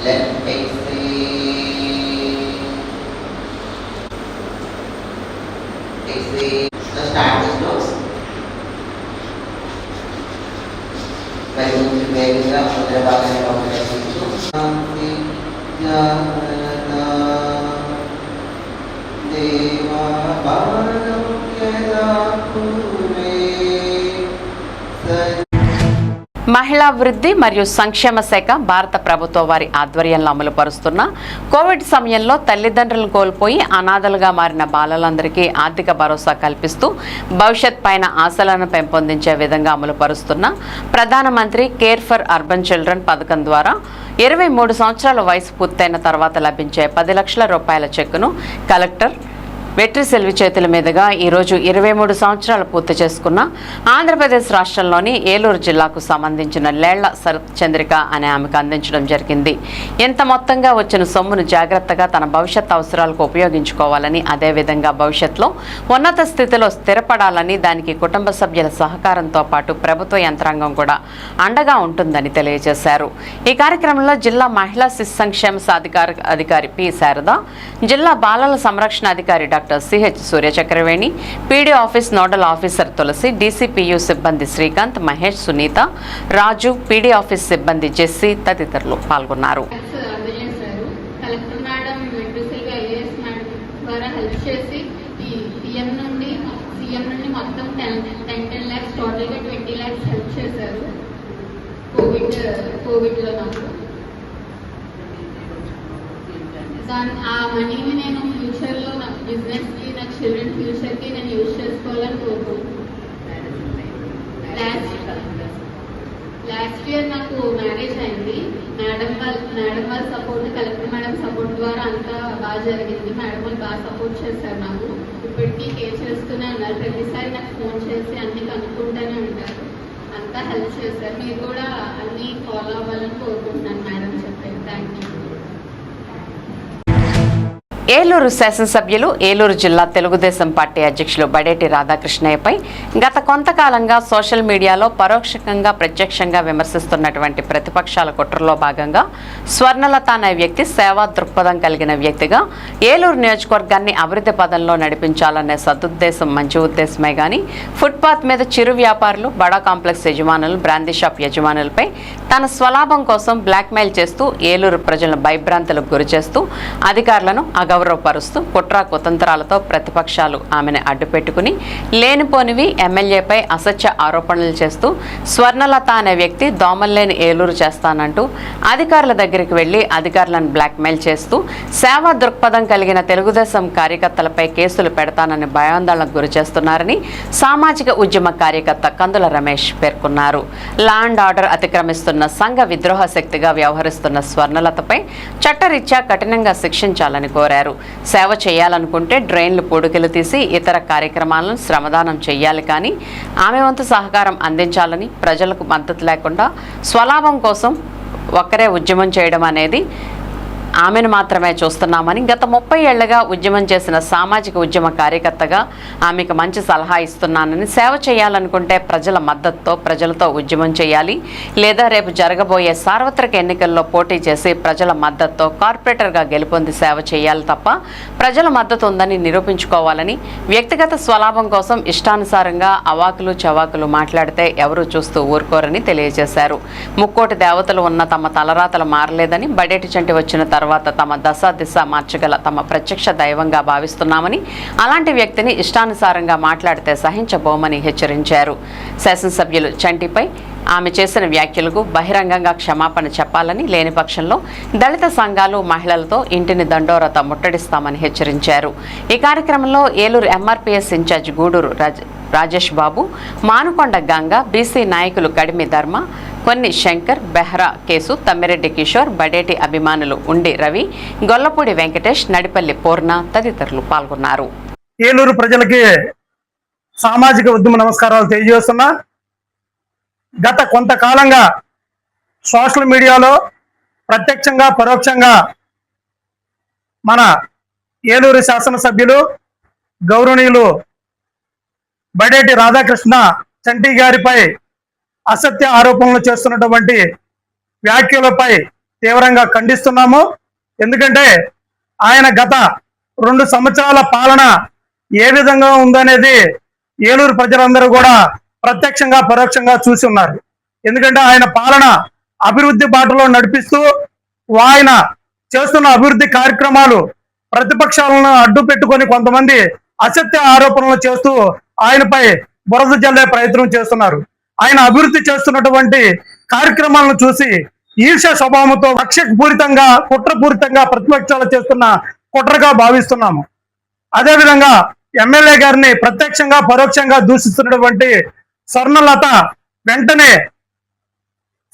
left exhale. Now start the slows. By moving very up, the bottom of the Deva Bhagavata మహిళాభివృద్ధి మరియు సంక్షేమ శాఖ భారత ప్రభుత్వ వారి ఆధ్వర్యంలో అమలు పరుస్తున్న కోవిడ్ సమయంలో తల్లిదండ్రులను కోల్పోయి అనాథలుగా మారిన బాలలందరికీ ఆర్థిక భరోసా కల్పిస్తూ భవిష్యత్ పైన ఆశలను పెంపొందించే విధంగా అమలు పరుస్తున్న ప్రధానమంత్రి కేర్ ఫర్ అర్బన్ చిల్డ్రన్ పథకం ద్వారా 23 సంవత్సరాల వయసు పూర్తయిన తర్వాత లభించే 10 లక్షల రూపాయల చెక్కును కలెక్టర్ వెట్రి సెల్వి చేతుల మీదుగా ఈరోజు 23 సంవత్సరాలు పూర్తి చేసుకున్న ఆంధ్రప్రదేశ్ రాష్ట్రంలోని ఏలూరు జిల్లాకు సంబంధించిన లేళ్ల శరత్ చంద్రిక అనే ఆమెకు అందించడం జరిగింది. ఎంత మొత్తంగా వచ్చిన సొమ్మును జాగ్రత్తగా తన భవిష్యత్ అవసరాలకు ఉపయోగించుకోవాలని, అదేవిధంగా భవిష్యత్తులో ఉన్నత స్థితిలో స్థిరపడాలని, దానికి కుటుంబ సభ్యుల సహకారంతో పాటు ప్రభుత్వ యంత్రాంగం కూడా అండగా ఉంటుందని తెలియజేశారు. ఈ కార్యక్రమంలో జిల్లా మహిళా శిశు సంక్షేమ అధికారి పి శారద, జిల్లా బాలల సంరక్షణ అధికారి doctor CH Suryachakraveni, PD office nodal officer Tulasi, DCPU సిబ్బంది శ్రీకాంత్, మహేష్, సునీత, రాజు, పీడీ ఆఫీస్ సిబ్బంది జెస్సీ తదితరులు పాల్గొన్నారు. ఆ మనీని నేను ఫ్యూచర్లో నా బిజినెస్కి, నా చిల్డ్రన్ ఫ్యూచర్కి నేను యూజ్ చేసుకోవాలని కోరుకుంటున్నాను. లాస్ట్ ఇయర్ నాకు మ్యారేజ్ అయింది. మేడం వాళ్ళ సపోర్ట్, కలెక్టర్ మేడం సపోర్ట్ ద్వారా అంతా బాగా జరిగింది. మేడం వాళ్ళు బాగా సపోర్ట్ చేశారు నాకు. ఇప్పటికీ కేర్ చేస్తూనే ఉన్నారు. ప్రతిసారి నాకు ఫోన్ చేసి అన్ని కనుక్కుంటూనే ఉంటారు. అంతా హెల్ప్ చేశారు. మీరు కూడా అన్నీ ఫాలో అవ్వాలని కోరుకుంటున్నాను మేడం చెప్పారు. Thank you. ఏలూరు శాసనసభ్యులు, ఏలూరు జిల్లా తెలుగుదేశం పార్టీ అధ్యక్షులు బడేటి రాధాకృష్ణయ్యపై గత కొంతకాలంగా సోషల్ మీడియాలో పరోక్షంగా ప్రత్యక్షంగా విమర్శిస్తున్నటువంటి ప్రతిపక్షాల కుట్రలో భాగంగా స్వర్ణలత అనే వ్యక్తి సేవా దృక్పథం కలిగిన వ్యక్తిగా ఏలూరు నియోజకవర్గాన్ని అభివృద్ధి పదంలో నడిపించాలనే సదుద్దేశం మంచి ఉద్దేశమే గాని ఫుట్పాత్ మీద చిరు వ్యాపారులు, బడా కాంప్లెక్స్ యజమానులు, బ్రాందీ షాప్ యజమానులపై తన స్వలాభం కోసం బ్లాక్మెయిల్ చేస్తూ ఏలూరు ప్రజలను భయభ్రాంతులకు గురి చేస్తూ అధికారులను అగౌరవపరుస్తూ కుట్ర కుతంత్రాలతో ప్రతిపక్షాలు ఆమెను అడ్డుపెట్టుకుని లేనిపోనివి ఎమ్మెల్యేపై అసత్య ఆరోపణలు చేస్తూ స్వర్ణలత అనే వ్యక్తి దోమల్లేని ఏలూరు చేస్తానంటూ అధికారుల దగ్గరికి వెళ్లి అధికారులను బ్లాక్మెయిల్ చేస్తూ సేవా దృక్పథం కలిగిన తెలుగుదేశం కార్యకర్తలపై కేసులు పెడతానని భయాందోళనకు గురి చేస్తున్నారని సామాజిక ఉద్యమ కార్యకర్త కందుల రమేష్ పేర్కొన్నారు. లా అండ్ ఆర్డర్ అతిక్రమిస్తున్న సంఘ విద్రోహ శక్తిగా వ్యవహరిస్తున్న స్వర్ణలతపై చట్టరీత్యా కఠినంగా శిక్షించాలని కోరారు. సేవ చేయాలనుకుంటే డ్రైన్లు పొడుగులు తీసి ఇతర కార్యక్రమాలను శ్రమదానం చేయాలి, కానీ ఆమె వంతు సహకారం అందించాలని, ప్రజలకు మద్దతు లేకుండా స్వలాభం కోసం ఒక్కరే ఉద్యమం చేయడం అనేది ఆమెను మాత్రమే చూస్తున్నామని, గత 30 ఏళ్లుగా ఉద్యమం చేసిన సామాజిక ఉద్యమ కార్యకర్తగా ఆమెకు మంచి సలహా ఇస్తున్నానని, సేవ చేయాలనుకుంటే ప్రజల మద్దతుతో ప్రజలతో ఉద్యమం చేయాలి, లేదా రేపు జరగబోయే సార్వత్రిక ఎన్నికల్లో పోటీ చేసి ప్రజల మద్దతుతో కార్పొరేటర్గా గెలుపొంది సేవ చేయాలి తప్ప ప్రజల మద్దతు ఉందని నిరూపించుకోవాలని, వ్యక్తిగత స్వలాభం కోసం ఇష్టానుసారంగా అవాకులు చవాకులు మాట్లాడితే ఎవరూ చూస్తూ ఊరుకోరని తెలియజేశారు. ముక్కోటి దేవతలు ఉన్న తమ తలరాతలు మారలేదని, బడేటి చంటి వచ్చిన తర్వాత తమ దిశ మార్చగల తమ ప్రత్యక్ష దైవంగా భావిస్తున్నామని, అలాంటి వ్యక్తిని ఇష్టానుసారంగా మాట్లాడితే సహించబోమని హెచ్చరించారు. శాసనసభ్యులు చంటిపై ఆమె చేసిన వ్యాఖ్యలకు బహిరంగంగా క్షమాపణ చెప్పాలని, లేని పక్షంలో దళిత సంఘాలు మహిళలతో ఇంటిని దండోరత ముట్టడిస్తామని హెచ్చరించారు. ఈ కార్యక్రమంలో ఏలూరు ఎంఆర్పీఎస్ ఇన్ఛార్జ్ గూడూరు రాజేష్ బాబు, మానుకొండ గంగ, బీసీ నాయకులు కడిమి ధర్మ, కొన్ని శంకర్, బెహ్రా కేసు, తమ్మిరెడ్డి కిషోర్, బడేటి అభిమానులు ఉండి రవి, గొల్లపూడి వెంకటేష్, నడిపల్లి పూర్ణ తదితరులు పాల్గొన్నారు. ఏలూరు ప్రజలకి సామాజిక ఉద్యమ నమస్కారాలు తెలియజేస్తున్నా. గత కొంతకాలంగా సోషల్ మీడియాలో ప్రత్యక్షంగా పరోక్షంగా మన ఏలూరు శాసనసభ్యులు గౌరవనీయులు బడేటి రాధాకృష్ణ చంటి గారిపై అసత్య ఆరోపణలు చేస్తున్నటువంటి వ్యాఖ్యలపై తీవ్రంగా ఖండిస్తున్నాము. ఎందుకంటే ఆయన గత 2 సంవత్సరాల పాలన ఏ విధంగా ఉందనేది ఏలూరు ప్రజలందరూ కూడా ప్రత్యక్షంగా పరోక్షంగా చూసి ఉన్నారు. ఎందుకంటే ఆయన పాలన అభివృద్ధి బాటలో నడిపిస్తూ ఆయన చేస్తున్న అభివృద్ధి కార్యక్రమాలు ప్రతిపక్షాలను అడ్డు పెట్టుకొని కొంతమంది అసత్య ఆరోపణలు చేస్తూ ఆయనపై బురద జల్లే ప్రయత్నం చేస్తున్నారు. ఆయన అభివృద్ధి చేస్తున్నటువంటి కార్యక్రమాలను చూసి ఈర్ష్య స్వభావంతో కక్షపూరితంగా కుట్రపూరితంగా ప్రతిపక్షాలు చేస్తున్న కుట్రగా భావిస్తున్నాము. అదేవిధంగా ఎమ్మెల్యే గారిని ప్రత్యక్షంగా పరోక్షంగా దూషిస్తున్నటువంటి స్వర్ణలత వెంటనే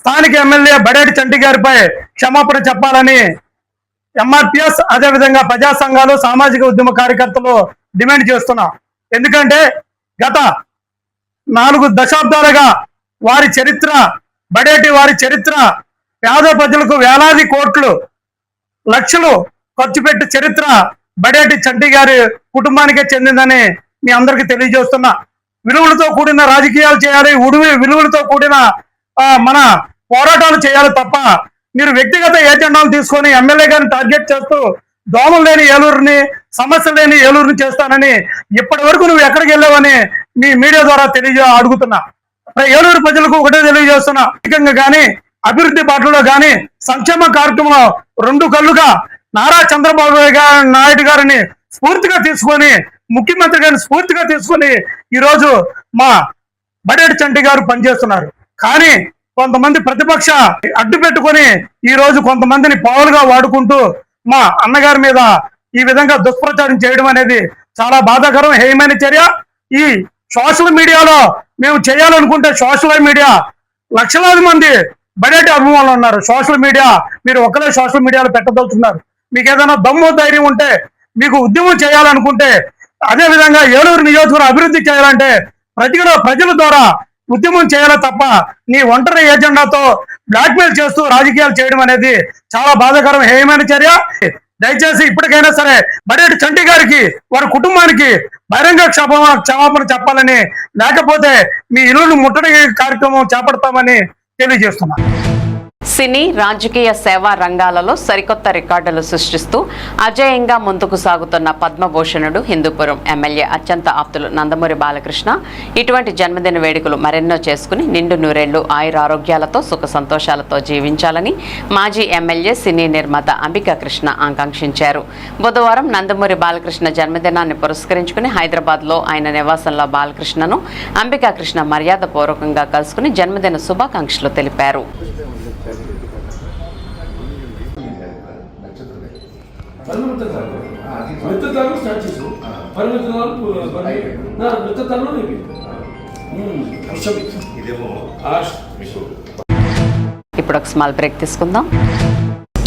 స్థానిక ఎమ్మెల్యే బడేటి చంటి గారిపై క్షమాపణ చెప్పాలని ఎంఆర్పిఎస్ అదేవిధంగా ప్రజా సంఘాలు సామాజిక ఉద్యమ కార్యకర్తలు డిమాండ్ చేస్తున్నాం. ఎందుకంటే గత 4 దశాబ్దాలుగా వారి చరిత్ర, బడేటి వారి చరిత్ర, పేద ప్రజలకు వేలాది కోట్లు లక్షలు ఖర్చు పెట్టి చరిత్ర బడేటి చంటి గారి కుటుంబానికే చెందిందని మీ అందరికీ తెలియజేస్తున్నా. విలువలతో కూడిన రాజకీయాలు చేయాలి, విలువలతో కూడిన మన పోరాటాలు చేయాలి తప్ప మీరు వ్యక్తిగత ఏజెండాలు తీసుకొని ఎమ్మెల్యే గారిని టార్గెట్ చేస్తూ దోమలు లేని ఏలూరుని, సమస్య లేని ఏలూరుని చేస్తానని ఇప్పటి వరకు నువ్వు ఎక్కడికి వెళ్ళావని మీ మీడియా ద్వారా అడుగుతున్నా. ఏలూరు ప్రజలకు ఒకటే తెలియజేస్తున్నా, ఆర్థికంగా కానీ అభివృద్ధి బాటలో కానీ సంక్షేమ కార్యక్రమంలో 2 కళ్ళుగా నారా చంద్రబాబు నాయుడు గారిని స్ఫూర్తిగా తీసుకొని, ముఖ్యమంత్రి గారిని స్ఫూర్తిగా తీసుకొని ఈరోజు మా బడేటి చంటి గారు పనిచేస్తున్నారు. కానీ కొంతమంది ప్రతిపక్ష అడ్డు పెట్టుకొని ఈ రోజు కొంతమందిని పావులుగా వాడుకుంటూ మా అన్నగారి మీద ఈ విధంగా దుష్ప్రచారం చేయడం అనేది చాలా బాధాకరం, హేయమైన చర్య. ఈ సోషల్ మీడియాలో మేము చేయాలనుకుంటే సోషల్ మీడియా లక్షలాది మంది బడేటి అభిమానులు ఉన్నారు. సోషల్ మీడియా మీరు ఒక్కలే సోషల్ మీడియాలో పెట్టదలుచున్నారు. మీకు ఏదైనా దమ్ము ధైర్యం ఉంటే, మీకు ఉద్యమం చేయాలనుకుంటే, అదే విధంగా ఏలూరు నియోజకవర్గం అభివృద్ధి చేయాలంటే ప్రజల ద్వారా ఉద్యమం చేయాలి తప్ప నీ ఒంటరి ఏజెండాతో బ్లాక్మెయిల్ చేస్తూ రాజకీయాలు చేయడం అనేది చాలా బాధాకరం, హేయమైన చర్య. దయచేసి ఇప్పటికైనా సరే బడేటి చంటి గారికి, వారి కుటుంబానికి బహిరంగ క్షమాపణ చెప్పాలని, లేకపోతే మీ ఇల్లును ముట్టడి కార్యక్రమం చేపడతామని తెలియజేస్తున్నా. సినీ, రాజకీయ సేవా రంగాలలో సరికొత్త రికార్డులు సృష్టిస్తూ అజేయంగా ముందుకు సాగుతున్న పద్మభూషణుడు, హిందూపురం ఎమ్మెల్యే అత్యంత ఆప్తులు నందమూరి బాలకృష్ణ ఇటువంటి జన్మదిన వేడుకలు మరెన్నో చేసుకుని నిండు నూరేళ్లు ఆయురారోగ్యాలతో సుఖ సంతోషాలతో జీవించాలని మాజీ ఎమ్మెల్యే, సినీ నిర్మాత అంబికా కృష్ణ ఆకాంక్షించారు. బుధవారం నందమూరి బాలకృష్ణ జన్మదినాన్ని పురస్కరించుకుని హైదరాబాద్లో ఆయన నివాసంలో బాలకృష్ణను అంబికా కృష్ణ మర్యాదపూర్వకంగా కలుసుకుని జన్మదిన శుభాకాంక్షలు తెలిపారు. ఇప్పుడు ఒక స్మాల్ బ్రేక్ తీసుకుందాం.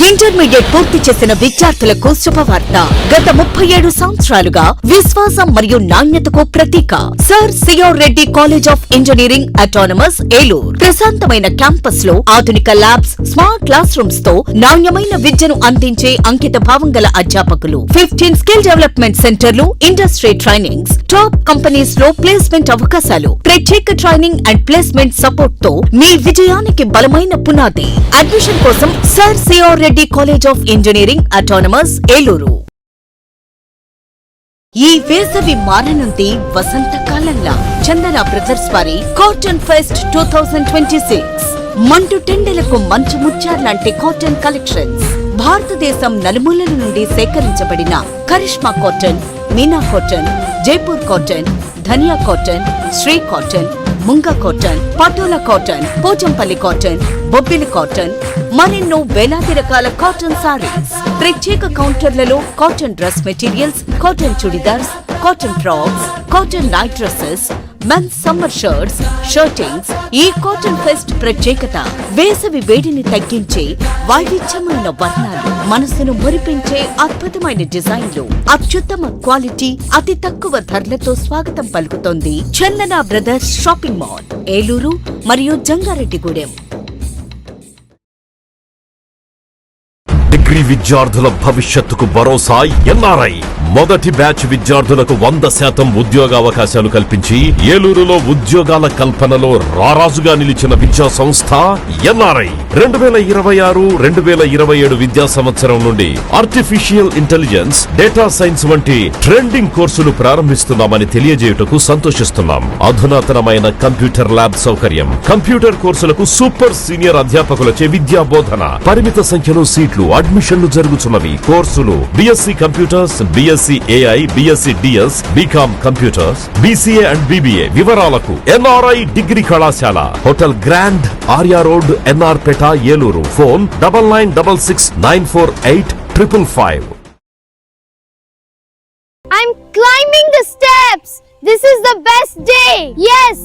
ఇంటర్మీడియట్ పూర్తి చేసిన విద్యార్థులకు శుభవార్త. గత 37 సంవత్సరాలుగా విశ్వాసం మరియు నాణ్యతకు ప్రతీక sir C R Reddy college of engineering autonomous Eluru. ప్రశాంతమైన క్యాంపస్ లో ఆధునిక ల్యాబ్స్, స్మార్ట్ క్లాస్ రూమ్స్ తో నాణ్యమైన విద్యను అందించే అంకిత భావం గల అధ్యాపకులు, 15 స్కిల్ డెవలప్మెంట్ సెంటర్లు, ఇండస్ట్రీ ట్రైనింగ్స్, టాప్ కంపెనీస్ లో ప్లేస్మెంట్ అవకాశాలు, ప్రత్యేక ట్రైనింగ్ అండ్ ప్లేస్మెంట్ సపోర్ట్ తో మీ విజయానికి బలమైన పునాది. అడ్మిషన్ కోసం sir C R Reddy college of engineering autonomous Eluru. ఈ వేసవి మారనుంది వసంతకాలంలా. చందన బ్రదర్స్ వారి కాటన్ ఫెస్ట్ 2026 మంటు టెండలకు మంచు ముత్యాలాంటి కాటన్ కలెక్షన్స్. భారతదేశం నలుమూలల నుండి సేకరించబడిన Karishma cotton, Meena cotton, Jaipur cotton, Dhaniya cotton, Shri cotton, Munga cotton, Patola cotton, Pochampalli cotton, Bobbili cotton, మరెన్నో వేలాది రకాల కాటన్ సారీస్. ప్రత్యేక కౌంటర్లలో cotton dress materials, cotton churidars, cotton frocks, cotton night dresses, men's summer shirts, shirtings. ఈ కాటన్ ఫెస్ట్ ప్రత్యేకత వేసవి వేడిని తగ్గించే వైవిధ్యమైన వర్ణాలు, మనసును మురిపించే అద్భుతమైన డిజైన్లు, అత్యుత్తమ క్వాలిటీ, అతి తక్కువ ధరలతో స్వాగతం పలుకుతోంది చందన బ్రదర్స్ షాపింగ్ మాల్, ఏలూరు మరియు జంగారెడ్డిగూడెం. డిగ్రీ విద్యార్థుల భవిష్యత్తుకు భరోసా ఎన్ఆర్ఐ. మొదటి బ్యాచ్ విద్యార్థులకు 100% ఉద్యోగావకాశాలు కల్పించి ఏలూరులో ఉద్యోగాల కల్పనలో రారాజుగా నిలిచిన విద్యా సంస్థ ఎన్ఆర్ఐ. 2026-2027 విద్యా సంవత్సరం నుండి ఆర్టిఫిషియల్ ఇంటెలిజెన్స్, డేటా సైన్స్ వంటి ట్రెండింగ్ కోర్సులు ప్రారంభిస్తున్నామని తెలియజేయుటకు సంతోషిస్తున్నాం. అధునాతనమైన కంప్యూటర్ ల్యాబ్ సౌకర్యం, కంప్యూటర్ కోర్సులకు సూపర్ సీనియర్ అధ్యాపకులచే విద్యా బోధన, పరిమిత సంఖ్యలో సీట్లు, అడ్మిషన్లు జరుగుతున్నవి. కోర్సులు BSc computers, BSc BSc AI, BSc DS, BCom Computers, BCA and BBA వివరాలకు NRI డిగ్రీ కళాశాల, Hotel Grand, Arya road, NR Peta, Eluru. Phone 9966948555. I'm climbing the steps. This is the best day. Yes,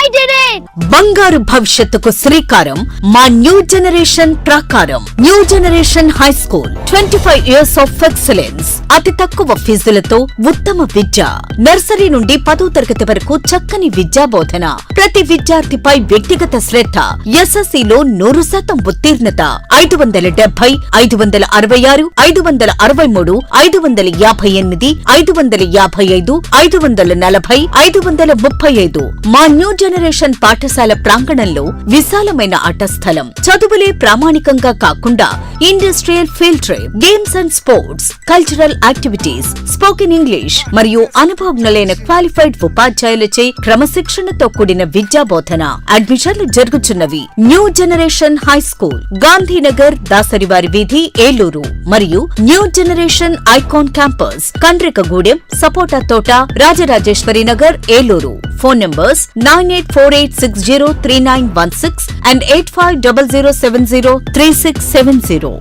I did it. బంగారు భవిష్యత్తుకు శ్రీకారం మా new generation ప్రాకారం. New generation high school 25 years of excellence. అతి తక్కువ ఫీజులతో ఉత్తమ విద్య. నర్సరీ నుండి 10వ తరగతి వరకు చక్కని విద్యా బోధన. ప్రతి విద్యార్థిపై వ్యక్తిగత శ్రద్ధ. ఎస్ఎస్సిలో 100% ఉత్తీర్ణత. 570, 566, 563, 558, 555, 540, 535. మా న్యూ జనరేషన్ పాఠశాల ప్రాంగణంలో విశాలమైన ఆట స్థలం. చదువులే ప్రామాణికంగా కాకుండా industrial field trip, games and sports, cultural activities, spoken English మరియు అనుభవజ్ఞులైన క్వాలిఫైడ్ ఉపాధ్యాయులచే క్రమశిక్షణతో కూడిన విద్యా బోధన. అడ్మిషన్లు జరుగుతున్నవి. New generation high school, Gandhinagar, దాసరివారి వీధి, ఏలూరు మరియు new generation icon campus, Kandrikagudem, సపోటా తోట, Rajarajeswari Nagar, Eluru. Phone numbers 9848603916 and 8500703670.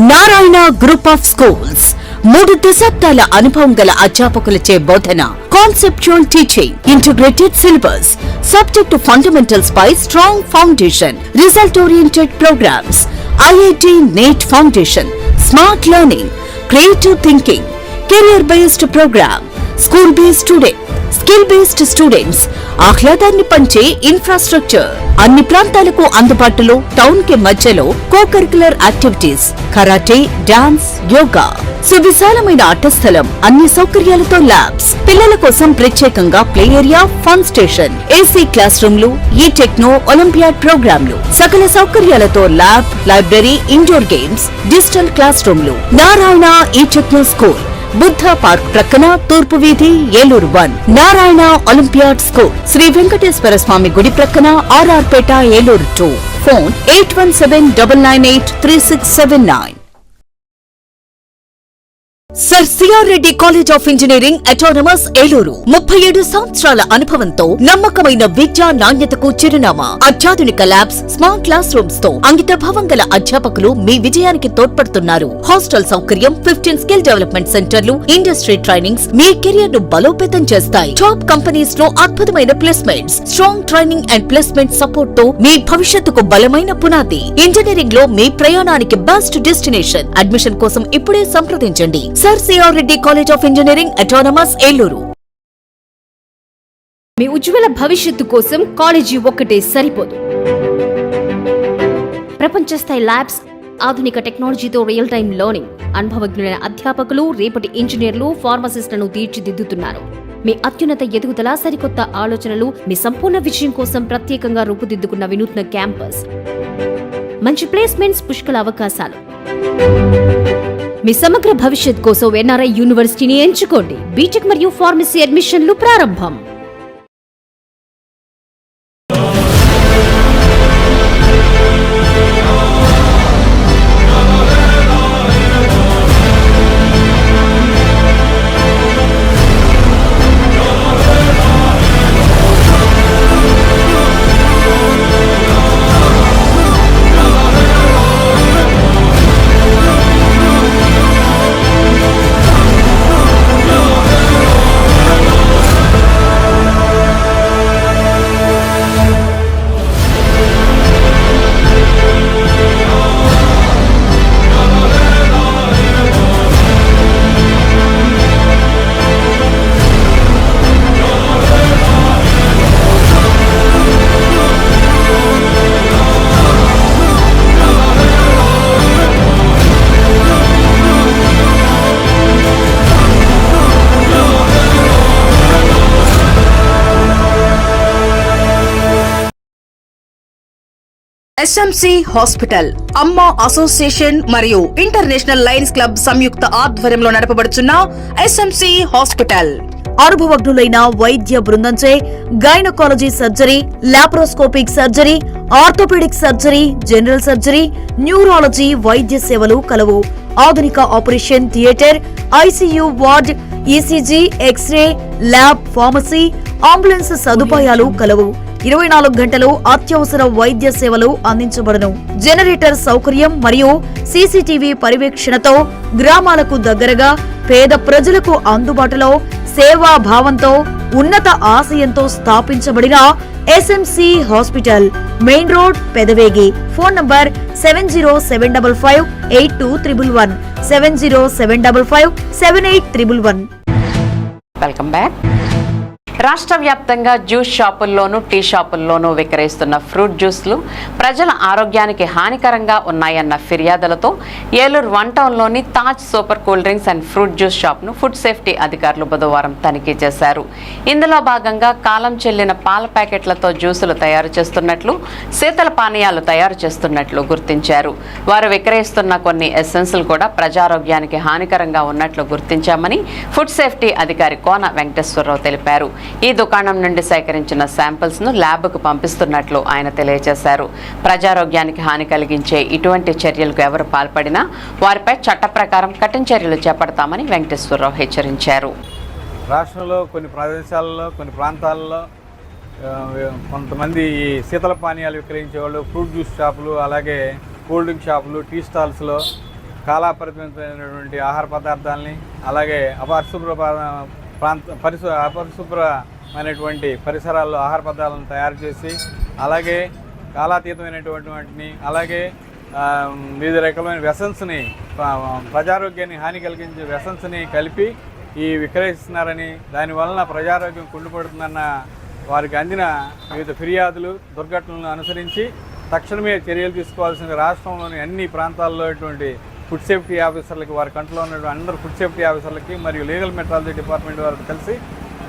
Narayana group of schools 3 దశాబ్దాల అనుభవం గల అధ్యాపకులచే బోధన. Conceptual teaching, integrated syllabus, subject fundamentals పై strong foundation, result oriented programmes, IIT NEET foundation, smart learning, creative thinking, career based program, school based student, skill based students, ఆహ్లాదాన్ని పంచే infrastructure, అన్ని ప్రాంతాలకు అందుబాటులో, టౌన్ కి మధ్యలో co-curricular activities, karate, dance, yoga, సువిశాలమైన ఆట స్థలం, అన్ని సౌకర్యాలతో ల్యాబ్స్, పిల్లల కోసం ప్రత్యేకంగా play area, fun station, AC class రూమ్లు, ఈ టెక్నో ఒలింపియాడ్ ప్రోగ్రాంలు, సకల సౌకర్యాలతో lab, library, indoor games, digital class రూమ్లు. నారాయణ ఈ టెక్నో స్కూల్, బుద్ధ పార్క్ ప్రక్కన, తూర్పు వీధి, ఏలూరు 1. నారాయణ ఒలింపియాడ్ స్కూల్, శ్రీ వెంకటేశ్వర స్వామి గుడి ప్రక్కన, RR Peta, Eluru 2. Phone 8179983679. Sir C R Reddy college of engineering autonomous, Eluru. 37 సంవత్సరాల అనుభవంతో నమ్మకమైన విద్యా నాణ్యతకు చిరునామా. అత్యాధునిక ల్యాబ్స్, స్మార్ట్ క్లాస్ రూమ్స్ తో అంకితభావం గల అధ్యాపకులు మీ విజయానికి తోడ్పడుతున్నారు. హాస్టల్ సౌకర్యం, 15 స్కిల్ డెవలప్మెంట్ సెంటర్లు, ఇండస్ట్రీ ట్రైనింగ్స్ మీ కెరియర్ ను బలోపేతం చేస్తాయి. టాప్ కంపెనీస్ లో అద్భుతమైన placements, strong training and placement support తో మీ భవిష్యత్తుకు బలమైన పునాది. ఇంజనీరింగ్ లో మీ ప్రయాణానికి బెస్ట్ డెస్టినేషన్. అడ్మిషన్ కోసం ఇప్పుడే సంప్రదించండి. Sir C R Reddy college of engineering autonomous, Eluru. మీ ఉజ్వల భవిష్యత్తు కోసం కాలేజీ ఒక్కటే సరిపోదు. ప్రపంచ స్థాయి ల్యాబ్స్, ఆధునిక టెక్నాలజీతో రియల్ టైం లెర్నింగ్, అనుభవజ్ఞులైన అధ్యాపకులు, రేపటి ఇంజనీర్లు, ఫార్మసిస్టులను తీర్చిదిద్దుతున్నారు. మీ అత్యున్నత ఎదుగుదల, సరికొత్త ఆలోచనలు, మీ సంపూర్ణ విజయం కోసం ప్రత్యేకంగా రూపుదిద్దుకున్న వినూత్న క్యాంపస్, మంచి ప్లేస్మెంట్స్, పుష్కల అవకాశాలు. మీ సమగ్ర భవిష్యత్ కోసం NRI యూనివర్సిటీని ఎంచుకోండి. బీటెక్ మరియు ఫార్మసీ అడ్మిషన్లు ప్రారంభం. SMC హాస్పిటల్, అమ్మ అసోసియేషన్ మరియు ఇంటర్నేషనల్ లయన్స్ క్లబ్ సంయుక్త ఆధ్వర్యంలో నడపబడుచున్న SMC హాస్పిటల్ అనుభవజ్ఞులైన వైద్య బృందంచే gynaecology surgery, laparoscopic surgery, orthopaedic surgery, general surgery, neurology వైద్య సేవలు కలవు. ఆధునిక operation theatre, ICU ward, ECG, x-ray, lab, pharmacy, ambulance సదుపాయాలు కలవు. 24 గంటలు అత్యవసర వైద్య సేవలు అందించబడును. జనరేటర్ సౌకర్యం మరియు సీసీటీవీ పర్యవేక్షణతో గ్రామాలకు దగ్గరగా పేద ప్రజలకు అందుబాటులో సేవా భావంతో ఉన్నత ఆశయంతో స్థాపించబడిన SMC hospital, main road, Pedavegi. Phone number 7075582111 7075578111. Welcome back. రాష్ట్ర వ్యాప్తంగా జ్యూస్ షాపుల్లోనూ, టీ షాపుల్లోనూ విక్రయిస్తున్న ఫ్రూట్ జ్యూస్లు ప్రజల ఆరోగ్యానికి హానికరంగా ఉన్నాయన్న ఫిర్యాదులతో ఏలూరు 1 టౌన్లోని Taj super cool drinks and fruit juice షాప్ను ఫుడ్ సేఫ్టీ అధికారులు బుధవారం తనిఖీ చేశారు. ఇందులో భాగంగా కాలం చెల్లిన పాల ప్యాకెట్లతో జ్యూసులు తయారు చేస్తున్నట్లు, శీతల పానీయాలు తయారు చేస్తున్నట్లు గుర్తించారు. వారు విక్రయిస్తున్న కొన్ని ఎసెన్సులు కూడా ప్రజారోగ్యానికి హానికరంగా ఉన్నట్లు గుర్తించామని ఫుడ్ సేఫ్టీ అధికారి కోన వెంకటేశ్వరరావు తెలిపారు. ఈ దుకాణం నుండి సేకరించిన శాంపిల్స్ ను ల్యాబ్ కు పంపిస్తున్నట్లు ఆయన తెలియజేశారు. ప్రజారోగ్యానికి హాని కలిగించే ఇటువంటి చర్యలకు ఎవరు పాల్పడినా వారిపై చట్ట ప్రకారం కఠిన చర్యలు చేపడతామని వెంకటేశ్వరరావు హెచ్చరించారు. రాష్ట్రంలో కొన్ని ప్రదేశాలలో, కొన్ని ప్రాంతాల్లో కొంతమంది ఈ శీతల పానీయాలు విక్రయించే వాళ్ళు ఫ్రూట్ జ్యూస్ షాపులు, అలాగే కూల్ డ్రింక్ షాపులు, టీ స్టాల్స్లో కాలాపరిమితమైనటువంటి ఆహార పదార్థాలని, అలాగే అపరిశుభ్రమైనటువంటి పరిసరాల్లో ఆహార పదార్థాలను తయారు చేసి, అలాగే కాలాతీతమైనటువంటి వాటిని, అలాగే వివిధ రకమైన వ్యసన్స్ని, ప్రజారోగ్యాన్ని హాని కలిగించే వ్యసన్స్ని కలిపి విక్రయిస్తున్నారని, దానివలన ప్రజారోగ్యం కుంటుపడుతుందన్న వారికి అందిన వివిధ ఫిర్యాదులు, దుర్ఘటనలను అనుసరించి తక్షణమే చర్యలు తీసుకోవాల్సిన రాష్ట్రంలోని అన్ని ప్రాంతాల్లో ఫుడ్ సేఫ్టీ ఆఫీసర్లకి, వారి కంట్రోల్లో ఉన్నటువంటి అందరూ ఫుడ్ సేఫ్టీ ఆఫీసర్లకి మరియు లీగల్ మెట్రాలజీ డిపార్ట్మెంట్ వారితో కలిసి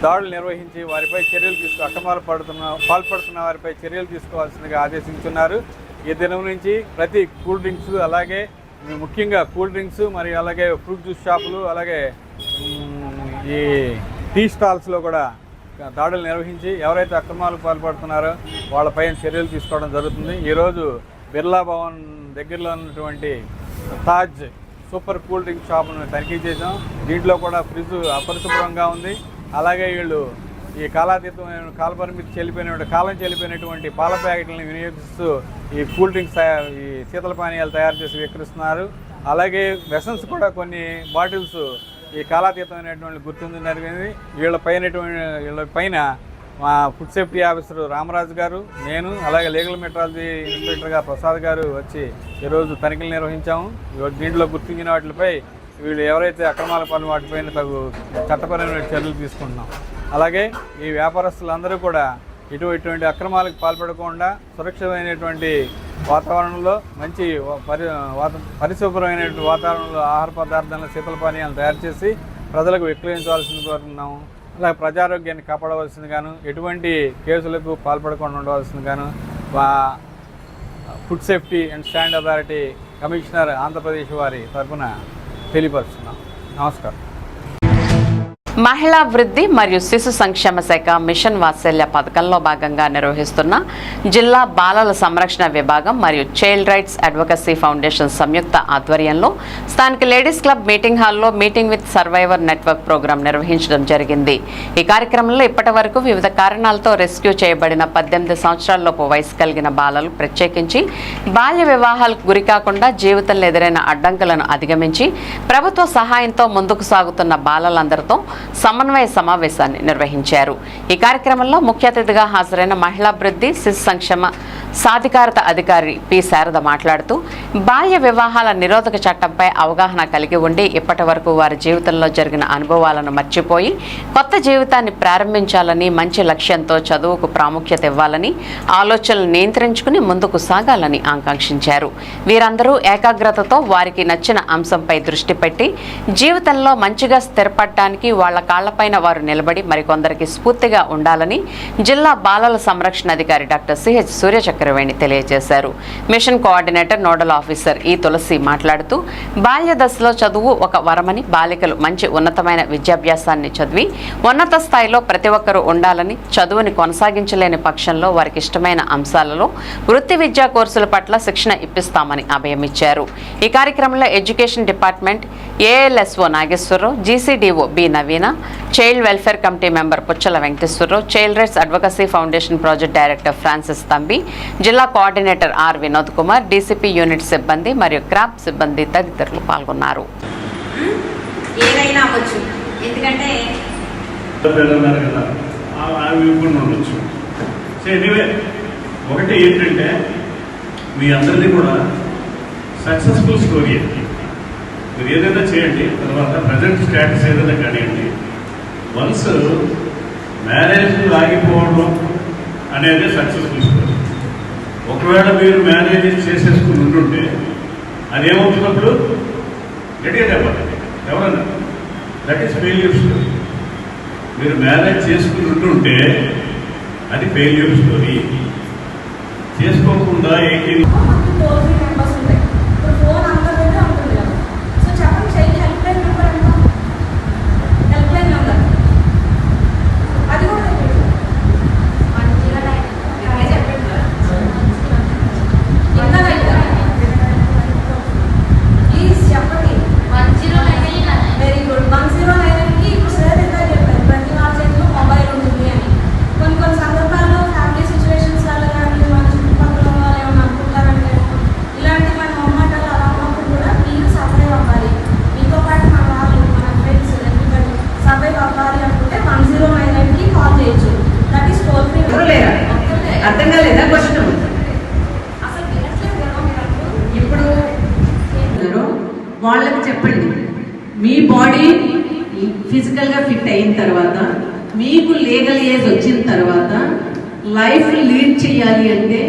దాడులు నిర్వహించి వారిపై చర్యలు అక్రమాలు పాల్పడుతున్న వారిపై చర్యలు తీసుకోవాల్సిందిగా ఆదేశించున్నారు. ఈ దినం నుంచి ప్రతి కూల్ డ్రింక్స్, అలాగే ముఖ్యంగా కూల్ డ్రింక్స్ మరియు అలాగే ఫ్రూట్ జ్యూస్ షాపులు, అలాగే ఈ టీ స్టాల్స్లో కూడా దాడులు నిర్వహించి ఎవరైతే అక్రమాలకు పాల్పడుతున్నారో వాళ్ళపైన చర్యలు తీసుకోవడం జరుగుతుంది. ఈరోజు బిర్లా భవన్ దగ్గరలో ఉన్నటువంటి తాజ్ సూపర్ కూల్ డ్రింక్ షాప్ను తనిఖీ చేసాం. దీంట్లో కూడా ఫ్రిడ్జ్ అపరిశుభ్రంగా ఉంది. అలాగే వీళ్ళు ఈ కాలాతీతమైన కాలం చెల్లిపోయినటువంటి పాల ప్యాకెట్లను వినియోగిస్తూ ఈ కూల్ డ్రింక్స్, ఈ శీతల పానీయాలు తయారు చేసి విక్రయిస్తున్నారు. అలాగే వెసన్స్ కూడా కొన్ని బాటిల్స్ ఈ కాలాతీతమైనటువంటి గుర్తించడం జరిగింది. వీళ్ళ పైన మా ఫుడ్ సేఫ్టీ ఆఫీసర్ రామరాజు గారు, నేను, అలాగే లీగల్ మెట్రాలజీ ఇన్స్పెక్టర్గా ప్రసాద్ గారు వచ్చి ఈరోజు తనిఖీలు నిర్వహించాము. దీంట్లో గుర్తించిన వాటిపై వీళ్ళు ఎవరైతే అక్రమాల పనులు వాటిపైన తగు చట్టపరమైన చర్యలు తీసుకుంటున్నాం. అలాగే ఈ వ్యాపారస్తులందరూ కూడా ఇటువంటి అక్రమాలకు పాల్పడకుండా సురక్షితమైనటువంటి వాతావరణంలో, మంచి పరిశుభ్రమైనటువంటి వాతావరణంలో ఆహార పదార్థాలను, శీతల పానీయాలను తయారు చేసి ప్రజలకు విక్రయించవలసింది కోరుతున్నాము. అలాగే ప్రజారోగ్యాన్ని కాపాడవలసింది గాను, ఎటువంటి కేసులకు పాల్పడకుండా ఉండవలసింది గాను food safety and stand authority commissioner Andhra Pradesh వారి తరఫున తెలియపరుస్తున్నాం. నమస్కారం. మహిళా వృద్ధి మరియు శిశు సంక్షేమ శాఖ మిషన్ వాత్సల్య పథకంలో భాగంగా నిర్వహిస్తున్న జిల్లా బాలల సంరక్షణ విభాగం మరియు చైల్డ్ రైట్స్ అడ్వకసీ ఫౌండేషన్ సంయుక్త ఆధ్వర్యంలో స్థానిక లేడీస్ క్లబ్ మీటింగ్ హాల్లో meeting with survivor network programme నిర్వహించడం జరిగింది. ఈ కార్యక్రమంలో ఇప్పటి వరకు వివిధ కారణాలతో రెస్క్యూ చేయబడిన 18 సంవత్సరాలలోపు వయసు కలిగిన బాలలు, ప్రత్యేకించి బాల్య వివాహాలకు గురికాకుండా జీవితంలో ఎదురైన అడ్డంకులను అధిగమించి ప్రభుత్వ సహాయంతో ముందుకు సాగుతున్న బాలలందరితో సమన్వయ సమావేశాన్ని నిర్వహించారు. ఈ కార్యక్రమంలో ముఖ్య అతిథిగా హాజరైన మహిళాభివృద్ధి శిశు సంక్షేమ సాధికారత అధికారి పి శారద మాట్లాడుతూ బాల్య వివాహాల నిరోధక చట్టంపై అవగాహన కలిగి ఉండి ఇప్పటి వరకు వారి జీవితంలో జరిగిన అనుభవాలను మర్చిపోయి కొత్త జీవితాన్ని ప్రారంభించాలని, మంచి లక్ష్యంతో చదువుకు ప్రాముఖ్యత ఇవ్వాలని, ఆలోచనలు నియంత్రించుకుని ముందుకు సాగాలని ఆకాంక్షించారు. వీరందరూ ఏకాగ్రతతో వారికి నచ్చిన అంశంపై దృష్టి పెట్టి జీవితంలో మంచిగా స్థిరపడటానికి వాళ్ల కాళ్లపైన వారు నిలబడి మరికొందరికి స్ఫూర్తిగా ఉండాలని జిల్లా బాలల సంరక్షణ అధికారి డాక్టర్ సిహెచ్ సూర్యచక్ర చక్రవేణి తెలియజేశారు. మిషన్ కోఆర్డినేటర్ నోడల్ ఆఫీసర్ ఈ తులసి మాట్లాడుతూ బాల్య దశలో చదువు ఒక వరమని, బాలికలు మంచి ఉన్నతమైన విద్యాభ్యాసాన్ని చదివి ఉన్నత స్థాయిలో ప్రతి ఒక్కరూ ఉండాలని, చదువుని కొనసాగించలేని పక్షంలో వారికి ఇష్టమైన అంశాలలో వృత్తి విద్యా కోర్సుల పట్ల శిక్షణ ఇప్పిస్తామని అభయమిచ్చారు. ఈ కార్యక్రమంలో education department ALSO Nageswararao, GCDO B Naveena, child welfare committee member Puchala Venkateswararao, child rights advocacy foundation project director Francis Thambi, జిల్లా coordinator R Vinod Kumar, DCP unit సిబ్బంది మరియు క్రాప్ సిబ్బంది తదితరులు పాల్గొన్నారు. ఒకటి ఏంటంటే మీ అందరిది కూడా సక్సెస్ఫుల్ స్టోరీ. మీరు ఏదైనా చేయండి, తర్వాత ప్రజెంట్ స్టేటస్ ఏదైనా కానివ్వండి, వన్స్ మ్యారేజ్ ఆగిపోవడం అనేది సక్సెస్ఫుల్ స్టోరీ. ఒకవేళ మీరు మ్యారేజ్ చేసేసుకుని ఉంటుంటే అదేమవుతున్నప్పుడు గట్టిగా చెప్పండి ఎవరన్నా, దట్ ఈస్ ఫెయిల్యూర్ స్టోరీ. మీరు మ్యారేజ్ చేసుకుని ఉంటుంటే అది ఫెయిల్యూర్ స్టోరీ. చేసుకోకుండా 18 వాళ్ళకి చెప్పండి, మీ బాడీ ఫిజికల్గా ఫిట్ అయిన తర్వాత, మీకు లీగల్ ఏజ్ వచ్చిన తర్వాత లైఫ్ లీడ్ చేయాలి అంటే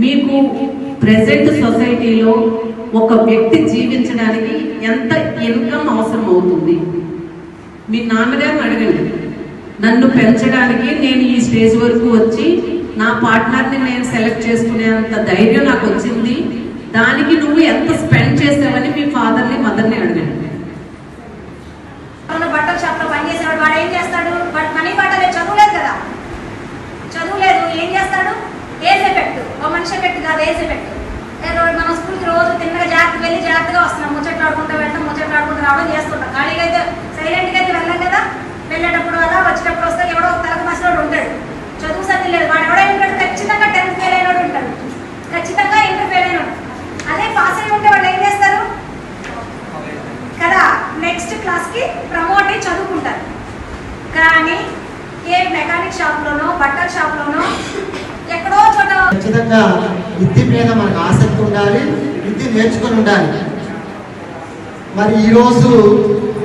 మీకు ప్రెసెంట్ సొసైటీలో ఒక వ్యక్తి జీవించడానికి ఎంత ఇన్కమ్ అవసరం అవుతుంది. మీ నాన్నగారిని అడగండి, నన్ను పెంచడానికి నేను ఈ స్టేజ్ వరకు వచ్చి నా పార్ట్నర్ని నేను సెలెక్ట్ చేసుకునేంత ధైర్యం నాకు వచ్చింది, దానికి నువ్వు ఎంత స్పెండ్ చేసావని మీ ఫాదర్ని మదర్ని అడగండి. బట్టల షాప్ లో పనిచేసేవాడు వాడు ఏం చేస్తాడు? మనీ బట్టలేదు, చదువులేదు కదా, చదువులేదు, ఏం చేస్తాడు? ఏజ్ ఎఫెక్ట్, ఓ మనిషి ఎఫెక్ట్ కాదు, ఏజ్ ఎఫెక్ట్. మనం స్కూల్కి రోజు తిన్నగా జాగ్రత్తగా వెళ్ళి జాగ్రత్తగా వస్తున్నాం, ముచ్చట్లాడుకుంటూ వెళ్ళడం, ముచ్చట్లాడుకుంటూ రావడం చేస్తుంటాం. ఖాళీగా అయితే సైలెంట్గా అయితే వెళ్ళాం కదా, వెళ్ళేటప్పుడు అలా వచ్చేటప్పుడు వస్తే ఎవడో తలకు మసిలోడు ఉంటాడు, చదువు సర్ది లేదు, వాడు ఎవడో ఉంటాడు, ఖచ్చితంగా 10th ఫెయిల్ అయినోడు ఉంటాడు, ఖచ్చితంగా ఇంటర్ ఫెయిల్ అయినోడు. అదే పాస్ అయి ఉంటే వాళ్ళు ఏం చేస్తారు కదా, నెక్స్ట్ క్లాస్కి ప్రమోట్ అయ్యి చదువుకుంటారు. కానీ ఏ మెకానిక్ షాప్లోనో బట్టల షాప్లోనో ఎక్కడో చోట ఖచ్చితంగా విద్య మీద మనకు ఆసక్తి ఉండాలి, విద్య నేర్చుకొని ఉండాలి. మరి ఈరోజు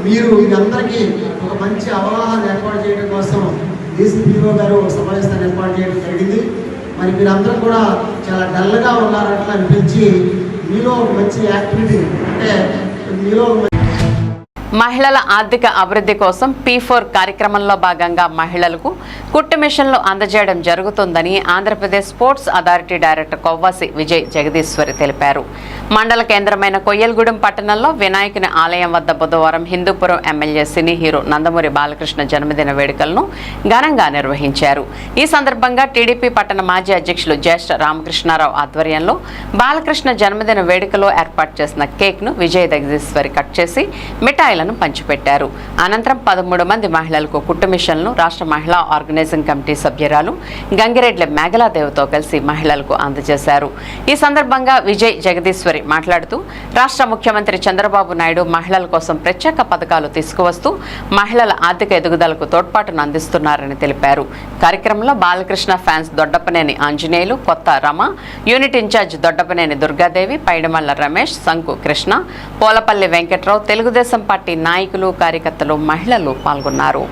మీరు అందరికీ ఒక మంచి అవగాహన ఏర్పాటు చేయడం కోసం డీసీపీఓ గారు ఒక సమావేశాన్ని ఏర్పాటు చేయడం జరిగింది. మరి మీరందరూ కూడా చాలా డల్గా ఉన్నారట్లా అనిపించి మీలో ఒక మంచి యాక్టివిటీ అంటే మీలో మహిళల ఆర్థిక అభివృద్ధి కోసం P4 కార్యక్రమంలో భాగంగా మహిళలకు కుట్టు మిషన్లు అందజేయడం జరుగుతుందని Andhra Pradesh sports authority director Kovvasi Vijay Jagadeeswari తెలిపారు. మండల కేంద్రమైన కొయ్యలగూడెం పట్టణంలో వినాయకుని ఆలయం వద్ద బుధవారం Hindupuram MLA cine hero Nandamuri Balakrishna జన్మదిన వేడుకలను ఘనంగా నిర్వహించారు. ఈ సందర్భంగా టీడీపీ పట్టణ మాజీ అధ్యక్షులు జ్యేష్ఠ రామకృష్ణారావు ఆధ్వర్యంలో బాలకృష్ణ జన్మదిన వేడుకలో ఏర్పాటు చేసిన కేక్ను విజయ్ జగదీశ్వరి కట్ చేసి మిఠాయిలను పంచిపెట్టారు. అనంతరం 13 మంది మహిళలకు కుట్టు మిషన్లను రాష్ట్ర మహిళా ఆర్గనైజింగ్ కమిటీ సభ్యురాలు గంగిరెడ్ల మేఘలాదేవితో కలిసి మహిళలకు అందజేశారు. ఈ సందర్భంగా విజయ్ జగదీశ్వరి మాట్లాడుతూ రాష్ట్ర ముఖ్యమంత్రి చంద్రబాబు నాయుడు మహిళల కోసం ప్రత్యేక పథకాలు తీసుకువస్తూ మహిళల ఆర్థిక ఎదుగుదలకు తోడ్పాటును అందిస్తున్నారని తెలిపారు. కార్యక్రమంలో బాలకృష్ణ ఫ్యాన్స్ దొడ్డపనేని ఆంజనేయులు, కొత్త Rama, unit incharge Doddapaneni Durgadevi, Paidimalla Ramesh, సంకు Krishna, Polapalli Venkatrao, Telugu Desam party నాయకులు, కార్యకర్తలు, మహిళలు పాల్గొన్నారు.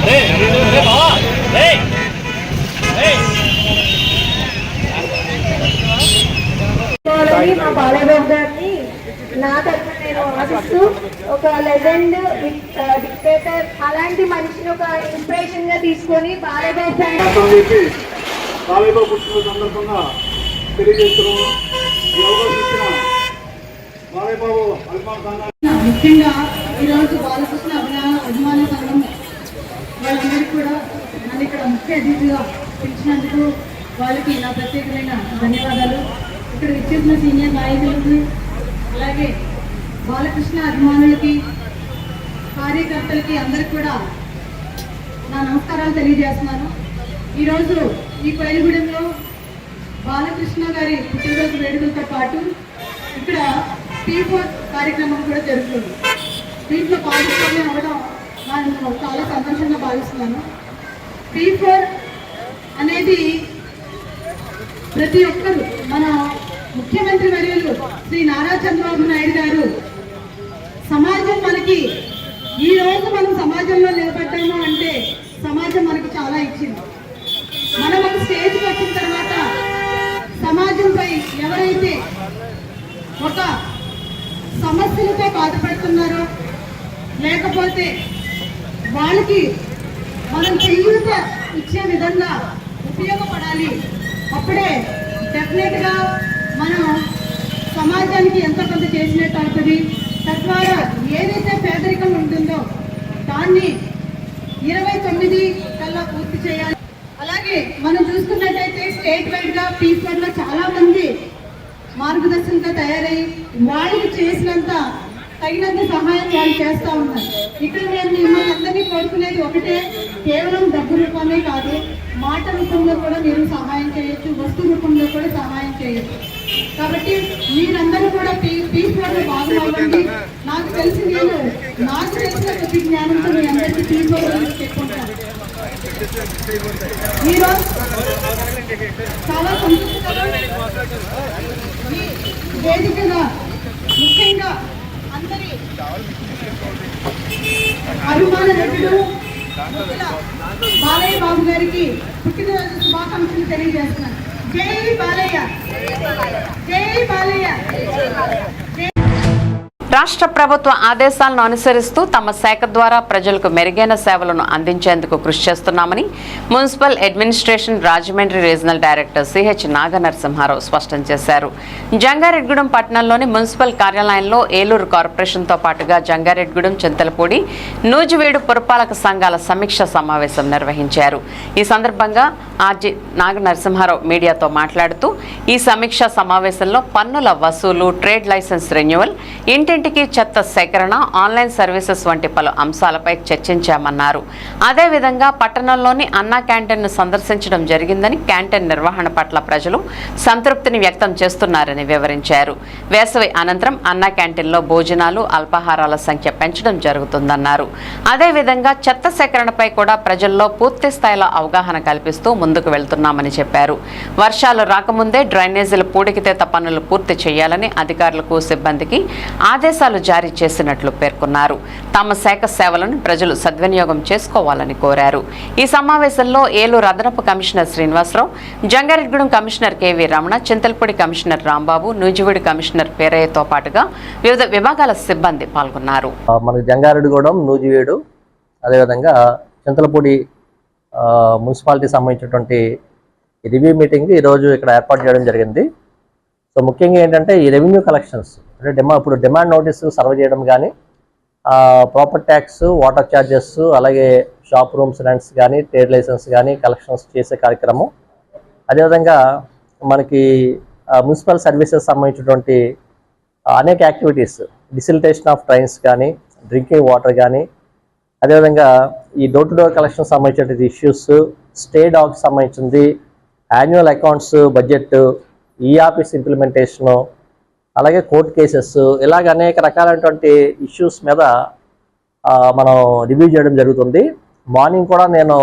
అరే చేయాలి మా బాలయ్యబాబు గారిని నా తరఫున నేను ఆశిస్తూ ఒక లెజెండ్ డిక్టేటర్ అలాంటి మనిషిని ఒక ఇన్స్పిరేషన్ గా తీసుకొని బాలయ్యబాబు పుట్టిన సందర్భంగా తెలియజేస్తున్నాము. ఈ అవకాశం ఇచ్చిన బాలయ్యబాబు అభిమాన సంఘానికి ముఖ్యంగా ఈరోజు బాలకృష్ణ అభిమాన సంఘం వాళ్ళందరికీ కూడా నన్ను ఇక్కడ ముఖ్య అతిథిగా పిలిచినందుకు వాళ్ళకి నా ప్రత్యేకమైన ధన్యవాదాలు. ఇక్కడ ఇచ్చేసిన సీనియర్ నాయకులకు అలాగే బాలకృష్ణ అభిమానులకి కార్యకర్తలకి అందరికి కూడా నా నమస్కారాలు తెలియజేస్తున్నాను. ఈరోజు ఈ కోయిలగూడెంలో బాలకృష్ణ గారి పుట్టినరోజు వేడుకలతో పాటు ఇక్కడ P4 కార్యక్రమం కూడా జరుగుతుంది. దీంట్లో పార్టిసిపేట్ అవ్వడం నేను చాలా సంతోషంగా భావిస్తున్నాను. P4 అనేది ప్రతి ఒక్కరు మన ముఖ్యమంత్రి వర్యులు శ్రీ నారా చంద్రబాబు నాయుడు గారు సమాజం మనకి ఈ రోజు మనం సమాజంలో నిలబడ్డాము అంటే సమాజం మనకి చాలా ఇచ్చింది. మనం ఒక స్టేజ్కి వచ్చిన తర్వాత సమాజంపై ఎవరైతే ఒక సమస్యలతో బాధపడుతున్నారో లేకపోతే వాళ్ళకి మనం చేయూత ఇచ్చే విధంగా ఉపయోగపడాలి. అప్పుడే డెఫినెట్గా మనం సమాజానికి ఎంతో కొంత చేసినట్టు అవుతుంది. తద్వారా ఏదైతే పేదరికం ఉంటుందో దాన్ని 29 కల్లా పూర్తి చేయాలి. అలాగే మనం చూసుకున్నట్టయితే స్టేట్ వైడ్గా P4లో చాలా మంది మార్గదర్శనంతో తయారై వాళ్ళకి చేసినంత తగినంత సహాయం వాళ్ళు చేస్తూ ఉన్నారు. ఇక్కడ నేను మిమ్మల్ని అందరినీ కోరుకునేది ఒకటే, కేవలం డబ్బు రూపమే కాదు, మాట రూపంలో కూడా మీరు సహాయం చేయొచ్చు, వస్తు రూపంలో కూడా సహాయం చేయొచ్చు. కాబట్టి మీరందరూ కూడా P4లో భాగమవ్వండి. నాకు తెలిసిన కొద్ది జ్ఞానంతో మీ అందరికీ P4 గురించి చెప్పుకుంటాను. ఈరోజు చాలా వేదికగా ముఖ్యంగా అందరి అభిమాన నటుడు బాలయ్య బాబు గారికి పుట్టినరోజు శుభాకాంక్షలు తెలియజేస్తున్నాను. జై బాలయ్య, జై బాలయ్య. రాష్ట్ర ప్రభుత్వ ఆదేశాలను అనుసరిస్తూ తమ శాఖ ద్వారా ప్రజలకు మెరుగైన సేవలను అందించేందుకు కృషి చేస్తున్నామని municipal administration Rajahmundry regional director CH Naganarasimha Rao స్పష్టం చేశారు. జంగారెడ్గూడెం పట్టణంలోని మున్సిపల్ కార్యాలయంలో ఏలూరు కార్పొరేషన్తో పాటుగా జంగారెడ్గూడెం, చింతలపూడి, నూజివీడు పురపాలక సంఘాల సమీక్ష సమావేశం నిర్వహించారు. ఈ సందర్భంగా ఆర్జీ నాగనరసింహారావు మీడియాతో మాట్లాడుతూ ఈ సమీక్ష సమావేశంలో పన్నుల వసూలు, ట్రేడ్ లైసెన్స్ రెన్యువల్, ఇంటింటికి చెత్త సేకరణ, ఆన్లైన్ సర్వీసెస్ వంటి పలు అంశాలపై చర్చించామన్నారు. అదేవిధంగా పట్టణంలోని అన్నా క్యాంటీన్ను సందర్శించడం జరిగిందని, క్యాంటీన్ నిర్వహణ పట్ల ప్రజలు సంతృప్తిని వ్యక్తం చేస్తున్నారని వివరించారు. వేసవి అనంతరం అన్నా క్యాంటీన్లో భోజనాలు, అల్పాహారాల సంఖ్య పెంచడం జరుగుతుందన్నారు. అదేవిధంగా చెత్త సేకరణపై కూడా ప్రజల్లో పూర్తి స్థాయిలో అవగాహన కల్పిస్తూ ముందుకు వెళ్తున్నామని చెప్పారు. వర్షాలు రాకముందే డ్రైనేజీల పూడికితేత పనులు పూర్తి చేయాలని అధికారులకు, సిబ్బందికి ఆదేశాలు జారీ చేసినట్లు పేర్కొన్నారు. తమ శాఖ సేవలను ప్రజలు సద్వినియోగం చేసుకోవాలని కోరారు. ఈ సమావేశంలో ఏలూరు అదనపు commissioner Srinivasarao, Jangareddygudem commissioner KV Ramana, Chintalapudi commissioner Rambabu, Nuzvid commissioner పేరయ్యతో పాటుగా వివిధ విభాగాల సిబ్బంది పాల్గొన్నారు. మనకు జంగారెడ్గూడెం, నూజివీడు, అదేవిధంగా చింతలపూడి మున్సిపాలిటీ సంబంధించినటువంటి రివ్యూ మీటింగ్ ఈరోజు ఇక్కడ ఏర్పాటు చేయడం జరిగింది. సో ముఖ్యంగా ఏంటంటే ఈ రెవెన్యూ కలెక్షన్స్ అంటే ఇప్పుడు డిమాండ్ నోటీసు సర్వ్ చేయడం కానీ, ప్రాపర్టీ ట్యాక్స్, వాటర్ ఛార్జెస్, అలాగే షాప్ రూమ్స్ రెంట్స్ కానీ, ట్రేడ్ లైసెన్స్ కానీ కలెక్షన్స్ చేసే కార్యక్రమం. అదేవిధంగా మనకి మున్సిపల్ సర్వీసెస్ సంబంధించినటువంటి అనేక యాక్టివిటీస్, డిసిలిటేషన్ ఆఫ్ ట్రైన్స్ కానీ, డ్రింకింగ్ వాటర్ కానీ, అదేవిధంగా ఈ డోర్ టు డోర్ కలెక్షన్ సంబంధించినటువంటి ఇష్యూస్, స్టే డాగ్స్ సంబంధించింది, యాన్యువల్ అకౌంట్స్, బడ్జెట్, ఈ ఆఫీస్ ఇంప్లిమెంటేషను, అలాగే కోర్టు కేసెస్, ఇలాగ అనేక రకాలైనటువంటి ఇష్యూస్ మీద మనం రివ్యూ చేయడం జరుగుతుంది. మార్నింగ్ కూడా నేను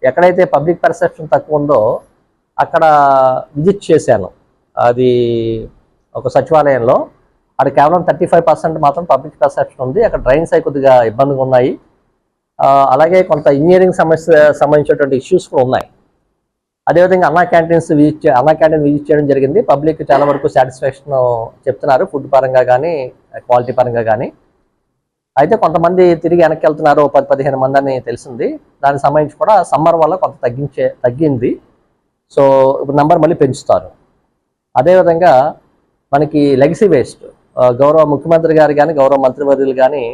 ఎక్కడైతే పబ్లిక్ పర్సెప్షన్ తక్కువ ఉందో అక్కడ విజిట్ చేశాను. అది ఒక సచివాలయంలో అక్కడ కేవలం 35% మాత్రం పబ్లిక్ పర్సెప్షన్ ఉంది. అక్కడ డ్రైన్స్ అయి కొద్దిగా ఇబ్బందిగా ఉన్నాయి. అలాగే కొంత ఇంజనీరింగ్ సమస్య సంబంధించినటువంటి ఇష్యూస్ కూడా ఉన్నాయి. అదేవిధంగా అన్నా క్యాంటీన్ విజిట్ చేయడం జరిగింది. పబ్లిక్ చాలా వరకు సాటిస్ఫాక్షన్ చెప్తున్నారు, ఫుడ్ పరంగా కానీ క్వాలిటీ పరంగా కానీ. అయితే కొంతమంది తిరిగి వెనక్కి వెళ్తున్నారు, 10-15 మంది అని తెలిసింది. దానికి సంబంధించి కూడా సమ్మర్ వల్ల కొంత తగ్గింది. సో ఇప్పుడు నెంబర్ మళ్ళీ పెంచుతారు. అదేవిధంగా మనకి లెగసీ వేస్ట్, గౌరవ ముఖ్యమంత్రి గారు కానీ గౌరవ మంత్రివర్యులు కానీ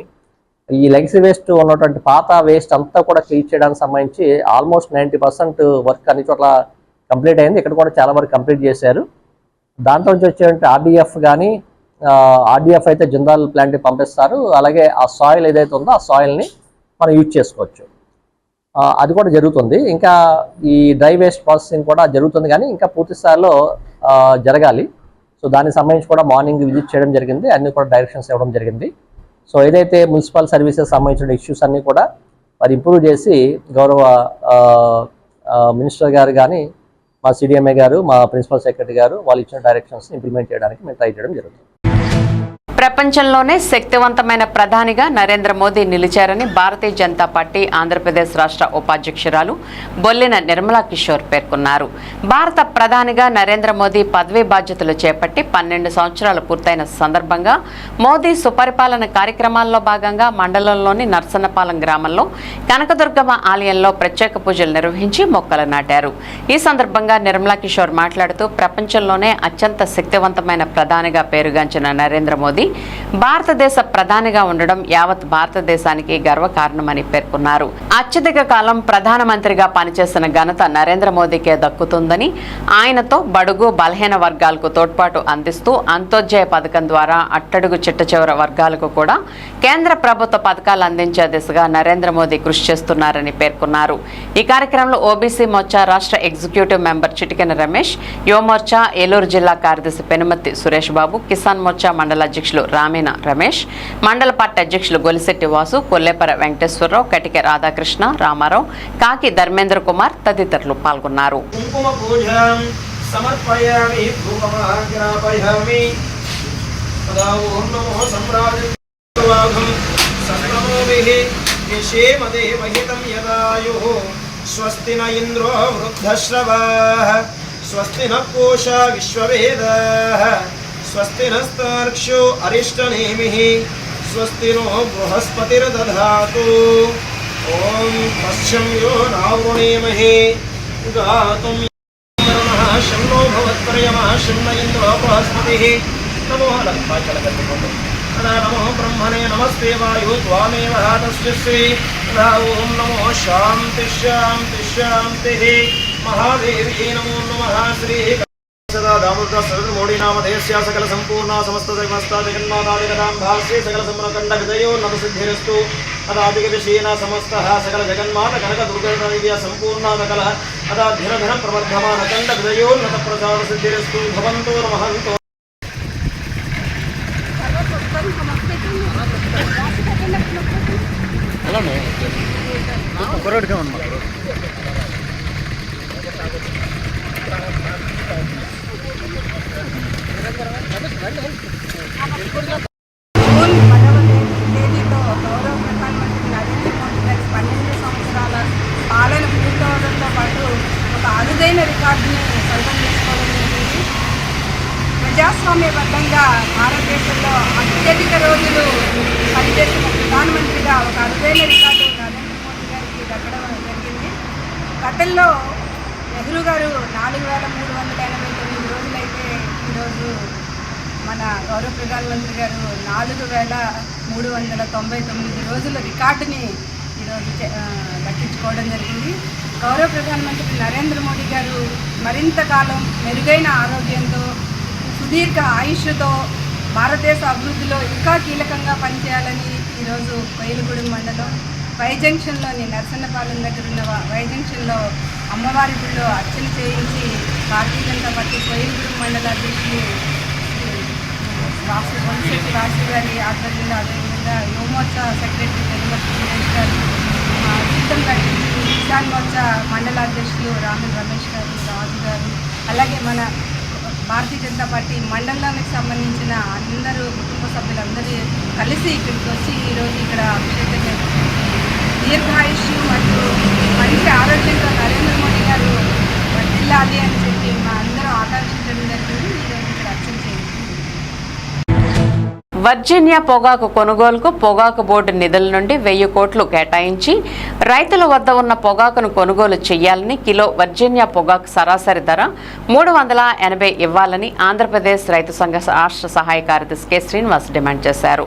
ఈ లెగసీ వేస్ట్ ఉన్నటువంటి పాత వేస్ట్ అంతా కూడా క్లీన్ చేయడానికి సంబంధించి ఆల్మోస్ట్ 90% వర్క్ అన్ని చోట్ల కంప్లీట్ అయింది. ఇక్కడ కూడా చాలా వరకు కంప్లీట్ చేశారు. దాంట్లో నుంచి వచ్చేటువంటి ఆర్డీఎఫ్ కానీ ఆర్డీఎఫ్ అయితే జిందాల్ ప్లాంట్కి పంపిస్తారు. అలాగే ఆ సాయిల్ ఏదైతే ఉందో ఆ సాయిల్ని మనం యూజ్ చేసుకోవచ్చు. అది కూడా జరుగుతుంది. ఇంకా ఈ డ్రై వేస్ట్ ప్రాసెసింగ్ కూడా జరుగుతుంది, కానీ ఇంకా పూర్తి స్థాయిలో జరగాలి. సో దానికి సంబంధించి కూడా మార్నింగ్ విజిట్ చేయడం జరిగింది, అన్ని కూడా డైరెక్షన్స్ ఇవ్వడం జరిగింది. సో ఏదైతే మున్సిపల్ సర్వీసెస్ సంబంధించిన ఇష్యూస్ అన్నీ కూడా మరి ఇంప్రూవ్ చేసి గౌరవ మినిస్టర్ గారు కానీ మా సిడిఎంఏ గారు మా ప్రిన్సిపల్ సెక్రటరీ గారు వాళ్ళు ఇచ్చిన డైరెక్షన్స్ ఇంప్లిమెంట్ చేయడానికి మేము ట్రై చేయడం జరుగుతుంది. ప్రపంచంలోనే శక్తివంతమైన ప్రధానిగా నరేంద్ర మోదీ నిలిచారని భారతీయ జనతా పార్టీ ఆంధ్రప్రదేశ్ రాష్ట్ర ఉపాధ్యక్షురాలు బొల్లిన నిర్మలా కిషోర్ పేర్కొన్నారు. భారత ప్రధానిగా నరేంద్ర మోదీ పదవీ బాధ్యతలు చేపట్టి 12 సంవత్సరాలు పూర్తయిన సందర్భంగా మోదీ సుపరిపాలన కార్యక్రమాల్లో భాగంగా మండలంలోని నర్సన్నపాలెం గ్రామంలో కనకదుర్గమ్మ ఆలయంలో ప్రత్యేక పూజలు నిర్వహించి మొక్కలు నాటారు. ఈ సందర్భంగా నిర్మలా కిషోర్ మాట్లాడుతూ ప్రపంచంలోనే అత్యంత శక్తివంతమైన ప్రధానిగా పేరుగాంచిన నరేంద్ర మోదీ భారతదేశ ప్రధానిగా ఉండడం యావత్ భారతదేశానికి గర్వకారణమని పేర్కొన్నారు. అత్యధిక కాలం ప్రధానమంత్రిగా పనిచేసిన ఘనత నరేంద్ర మోదీకే దక్కుతుందని, ఆయనతో బడుగు బలహీన వర్గాలకు తోడ్పాటు అందిస్తూ అంత్యోదయ పథకం ద్వారా అట్టడుగు చిట్టచివర వర్గాలకు కూడా కేంద్ర ప్రభుత్వ పథకాలు అందించే దిశగా నరేంద్ర మోదీ కృషి చేస్తున్నారని పేర్కొన్నారు. ఈ కార్యక్రమంలో ఓబీసీ మోర్చా రాష్ట్ర ఎగ్జిక్యూటివ్ మెంబర్ చిటికెన రమేష్, యువమోర్చా ఏలూరు జిల్లా కార్యదర్శి పెనుమతి సురేష్ బాబు, కిసాన్ మోర్చా మండల అధ్యక్షులు రామేన రమేష్, మండల పార్టీ అధ్యక్షులు గొలిశెట్టి వాసు, కొల్లేపర వెంకటేశ్వరరావు, కటిక రాధాకృష్ణ, రామారావు, కాకి ధర్మేంద్ర కుమార్ తదితరులు పాల్గొన్నారు. స్వస్తి న ఇంద్రో వృద్ధశ్రవాః స్వస్తి న పూషా విశ్వవేదాః స్వస్తి నస్తార్క్ష్యో అరిష్టనేమిః స్వస్తి నో బృహస్పతిర్దధాతు ఓం పశ్యం యో నావృణీమహే గాతుం వరుణః శం నో భవత్ప్రియమః శం న ఇంద్రో బృహస్పతిః నమో నమో బ్రహ్మణే నమస్తే వాయు త్వామేవ తస్యశ్రీ ఓం నమో శాంతి శాంతి శాంతిః మహాదేవి నమో నమః శ్రీ सदा दामोदर सरद मोड़ी नाम देश्या सकल संपूर्ण समस्त समस्ता जगन्नाथादि कदां भास्ये सकल सम्रकंड हृदयो नम सिद्धिरस्तु अदादिक विषयेन समस्तः सकल जगन्माता कनक दुर्गा देवी संपूर्ण सकल अदा धीर धीर प्रवर्धमान कंड हृदयो नत प्रसाद सिद्धिरस्तु भवन्तो नमहन्तो करोड़ का జూన్ 10వ తేదీతో గౌరవ ప్రధానమంత్రి నరేంద్ర మోదీ గారి 12 సంవత్సరాల పాలన పూర్తవడంతో పాటు ఒక అరుదైన రికార్డుని సొంతం చేసుకోవడం జరిగింది. ప్రజాస్వామ్యబద్ధంగా భారతదేశంలో అత్యధిక రోజులు పనిచేసిన ప్రధానమంత్రిగా ఒక అరుదైన రికార్డు నరేంద్ర మోదీ గారికి దక్కడం జరిగింది. గతంలో నెహ్రూ గారు 4,389 రోజులైతే ఈరోజు మన గౌరవ ప్రధానమంత్రి గారు 4,399 రోజుల రికార్డుని ఈరోజు దక్కించుకోవడం జరిగింది. గౌరవ ప్రధానమంత్రి నరేంద్ర మోదీ గారు మరింత కాలం మెరుగైన ఆరోగ్యంతో సుదీర్ఘ ఆయుష్తో భారతదేశ అభివృద్ధిలో ఇంకా కీలకంగా పనిచేయాలని ఈరోజు కొయ్యలగూడెం మండలం వై జంక్షన్లోని నర్సన్నపాలెం దగ్గర ఉన్న వై జంక్షన్లో అమ్మవారి గుడిలో అర్చన చేయించి భారతీయ జనతా పార్టీ కొయ్యలగూడెం మండల అధ్యక్షులు రాష్ట్ర గారి ఆధ్వర్యంలో, అదేవిధంగా యువమోర్చా సెక్రటరీ పెనుమతి సురేష్ గారు, సిద్ధం కట్టించి కిసాన్ మోర్చా మండల అధ్యక్షులు రామేన రమేష్ గారు, రాజు గారు, అలాగే మన భారతీయ జనతా పార్టీ మండలానికి సంబంధించిన అందరూ కుటుంబ సభ్యులందరూ కలిసి ఇక్కడికి వచ్చి ఈరోజు ఇక్కడ అభిషేకం జరుగుతుంది. దీర్ఘాయుష్యు మరియు మంచి ఆరోగ్యంతో నరేంద్ర మోదీ గారు జిల్లా వెళ్ళాలి అని చెప్పి మా అందరం ఆకాంక్షించడం జరిగింది. ఈరోజు ఇక్కడ అర్చన చేయండి. వర్జీనియా పొగాకు కొనుగోలుకు పొగాకు బోర్డు నిధుల నుండి 1000 కోట్లు కేటాయించి రైతుల వద్ద ఉన్న పొగాకును కొనుగోలు చేయాలని, కిలో వర్జీనియా పొగాకు సరాసరి ధర 380 ఇవ్వాలని ఆంధ్రప్రదేశ్ రైతు సంఘ రాష్ట్ర సహాయ కార్యదర్శి కె శ్రీనివాస్ డిమాండ్ చేశారు.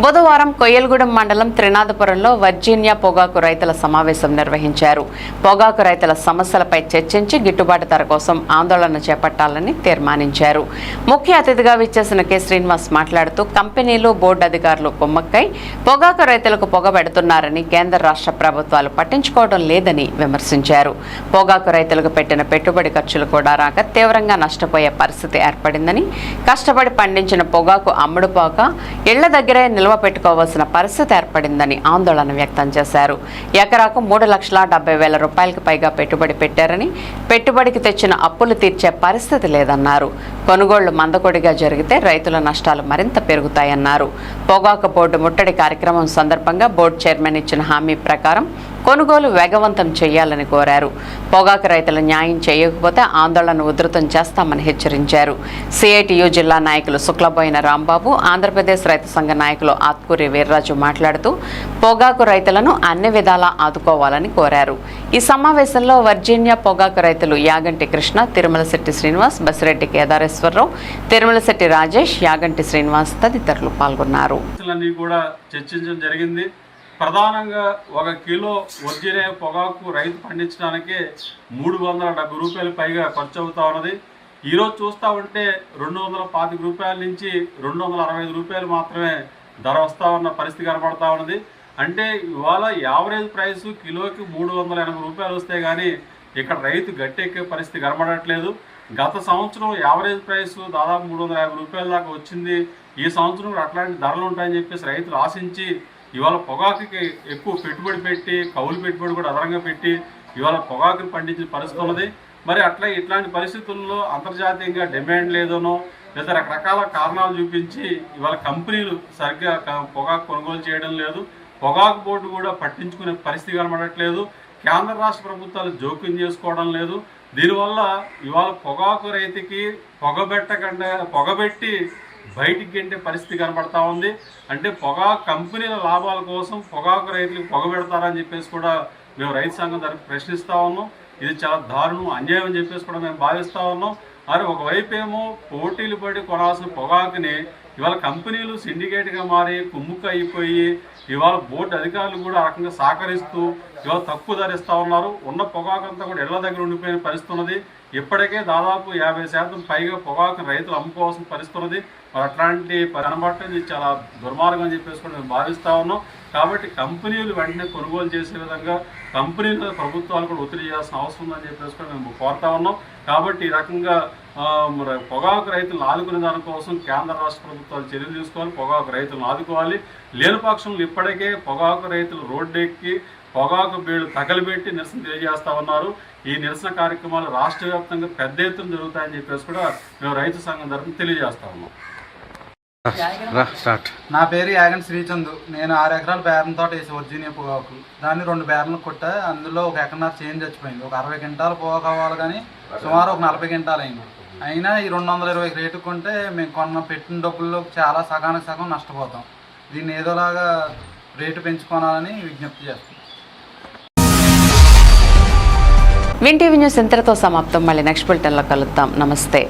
బుధవారం కొయ్యలగూడెం మండలం త్రినాథపురంలో వర్జీనియా పొగాకు రైతుల సమావేశం నిర్వహించారు. పొగాకు రైతుల సమస్యలపై చర్చించి గిట్టుబాటు ధర కోసం ఆందోళన చేపట్టాలని తీర్మానించారు. ముఖ్య అతిథిగా విచ్చేసిన కె శ్రీనివాస్ మాట్లాడుతూ కంపెనీలు, బోర్డు అధికారులు కుమ్మక్కై పొగాకు రైతులకు పొగబెడుతున్నారని, కేంద్ర రాష్ట్ర ప్రభుత్వాలు పట్టించుకోవడం లేదని విమర్శించారు. పొగాకు రైతులకు పెట్టిన పెట్టుబడి ఖర్చులు కూడా రాక తీవ్రంగా నష్టపోయే పరిస్థితి ఏర్పడిందని, కష్టపడి పండించిన పొగాకు అమ్ముడుపోక ఇళ్ల దగ్గరే నిల్వ పెట్టుకోవాల్సిన పరిస్థితి ఏర్పడిందని ఆందోళన వ్యక్తం చేశారు. ఎకరాకు 3,70,000 రూపాయలకు పైగా పెట్టుబడి పెట్టారని, పెట్టుబడికి తెచ్చిన అప్పులు తీర్చే పరిస్థితి లేదన్నారు. కొనుగోళ్లు మందకొడిగా జరిగితే రైతుల నష్టాలు మరింత పెరుగుతాయన్నారు. పొగాకు బోర్డు ముట్టడి కార్యక్రమం సందర్భంగా బోర్డు చైర్మన్ ఇచ్చిన హామీ ప్రకారం కొనుగోలు వేగవంతం చేయాలని కోరారు. పొగాకు రైతులు న్యాయం చేయకపోతే ఆందోళన ఉధృతం చేస్తామని హెచ్చరించారు. సిఐటియు జిల్లా నాయకులు శుక్లబోయిన రాంబాబు, ఆంధ్రప్రదేశ్ రైతు సంఘ నాయకులు ఆత్కూరి వీర్రాజు మాట్లాడుతూ పొగాకు రైతులను అన్ని విధాలా ఆదుకోవాలని కోరారు. ఈ సమావేశంలో వర్జీనియా పొగాకు రైతులు యాగంటి కృష్ణ, తిరుమలశెట్టి శ్రీనివాస్, బసిరెడ్డి కేదారేశ్వరరావు, తిరుమలశెట్టి రాజేష్, యాగంటి శ్రీనివాస్ తదితరులు పాల్గొన్నారు. ప్రధానంగా 1 కిలో వర్జీనియా పొగాకు రైతు పండించడానికే 370 రూపాయలు పైగా ఖర్చు అవుతా ఉన్నది. ఈరోజు చూస్తూ ఉంటే 225 రూపాయల నుంచి 265 రూపాయలు మాత్రమే ధర వస్తూ ఉన్న పరిస్థితి కనబడతా ఉన్నది. అంటే ఇవాళ యావరేజ్ ప్రైస్ కిలోకి 380 రూపాయలు వస్తే కానీ ఇక్కడ రైతు గట్టెక్కే పరిస్థితి కనబడట్లేదు. గత సంవత్సరం యావరేజ్ ప్రైస్ దాదాపు 350 రూపాయల దాకా వచ్చింది. ఈ సంవత్సరం అట్లాంటి ధరలు ఉంటాయని చెప్పేసి రైతులు ఆశించి ఇవాళ పొగాకుకి ఎక్కువ పెట్టుబడి పెట్టి, కౌలు పెట్టుబడి కూడా అదనంగా పెట్టి ఇవాళ పొగాకుని పండించిన పరిస్థితి ఉన్నది. మరి ఇట్లాంటి పరిస్థితుల్లో అంతర్జాతీయంగా డిమాండ్ లేదనో లేదా రకరకాల కారణాలు చూపించి ఇవాళ కంపెనీలు సరిగ్గా పొగాకు కొనుగోలు చేయడం లేదు. పొగాకు బోర్డు కూడా పట్టించుకునే పరిస్థితి కనబడట్లేదు. కేంద్ర రాష్ట్ర ప్రభుత్వాలు జోక్యం చేసుకోవడం లేదు. దీనివల్ల ఇవాళ పొగాకు రైతుకి పొగబెట్టి బయటికి గెంటే పరిస్థితి కనబడతా ఉంది. అంటే పొగాకు కంపెనీల లాభాల కోసం పొగాకు రైతులకు పొగబెడతారని చెప్పేసి కూడా మేము రైతు సంఘం తరఫున ప్రశ్నిస్తూ ఉన్నాం. ఇది చాలా దారుణం, అన్యాయం అని చెప్పేసి కూడా మేము భావిస్తూ ఉన్నాం. మరి ఒకవైపు ఏమో పోటీలు పడి కొనాల్సిన పొగాకుని ఇవాళ కంపెనీలు సిండికేట్గా మారి కుమ్ముక్క అయిపోయి ఇవాళ బోర్డు అధికారులు కూడా ఆ రకంగా సహకరిస్తూ ఇవాళ తక్కువ ధర ఇస్తూ ఉన్నారు. ఉన్న పొగాకు అంతా కూడా ఇళ్ల దగ్గర ఉండిపోయిన పరిస్థితి ఉన్నది. ఇప్పటికే దాదాపు 50% పైగా పొగాకు రైతులు అమ్ముకోవాల్సిన పరిస్థితి ఉన్నది. మరి అట్లాంటి కనబట్టది చాలా దుర్మార్గం అని చెప్పేసి కూడా మేము భావిస్తూ ఉన్నాం. కాబట్టి కంపెనీలు వెంటనే కొనుగోలు చేసే విధంగా కంపెనీల ప్రభుత్వాలు కూడా ఒత్తిడి చేయాల్సిన అవసరం ఉందని చెప్పేసి కూడా మేము కోరుతా ఉన్నాం. కాబట్టి ఈ రకంగా పొగాకు రైతులను ఆదుకునే దానికోసం కేంద్ర రాష్ట్ర ప్రభుత్వాలు చర్యలు తీసుకోవాలి. పొగాకు రైతులను ఆదుకోవాలి. లేని పక్షంలో ఇప్పటికే పొగాకు రైతులు రోడ్డెక్కి పొగాకు బీళ్లు తగలబెట్టి నిరసన తెలియజేస్తా ఉన్నారు. ఈ నిరసన కార్యక్రమాలు రాష్ట్ర వ్యాప్తంగా పెద్ద ఎత్తున జరుగుతాయని చెప్పేసి కూడా మేము రైతు సంఘం తరఫున తెలియజేస్తా ఉన్నాం. నా పేరు యాగంటి శ్రీచందు. నేను 6 ఎకరాల బేరం తోట వేసి వర్జీనియా పొగాకు దాన్ని 2 బేరలు కొట్టా. అందులో 1 ఎకరన్నర చేంజ్ చచ్చిపోయింది. ఒక 60 క్వింటాలు పొగాకు అవ్వాలి కానీ సుమారు ఒక 40 క్వింటాలు అయింది. అయినా ఈ 220 రేటు కొంటే మేము పెట్టిన డబ్బుల్లో చాలా సగానికి సగం నష్టపోతాం. దీన్ని ఏదోలాగా రేటు పెంచుకోవాలని విజ్ఞప్తి చేస్తాం. విన్ టీవీ న్యూస్ ఇంతటితో సమాప్తం. మళ్ళీ నెక్స్ట్ బులెటిన్లో కలుద్దాం. నమస్తే.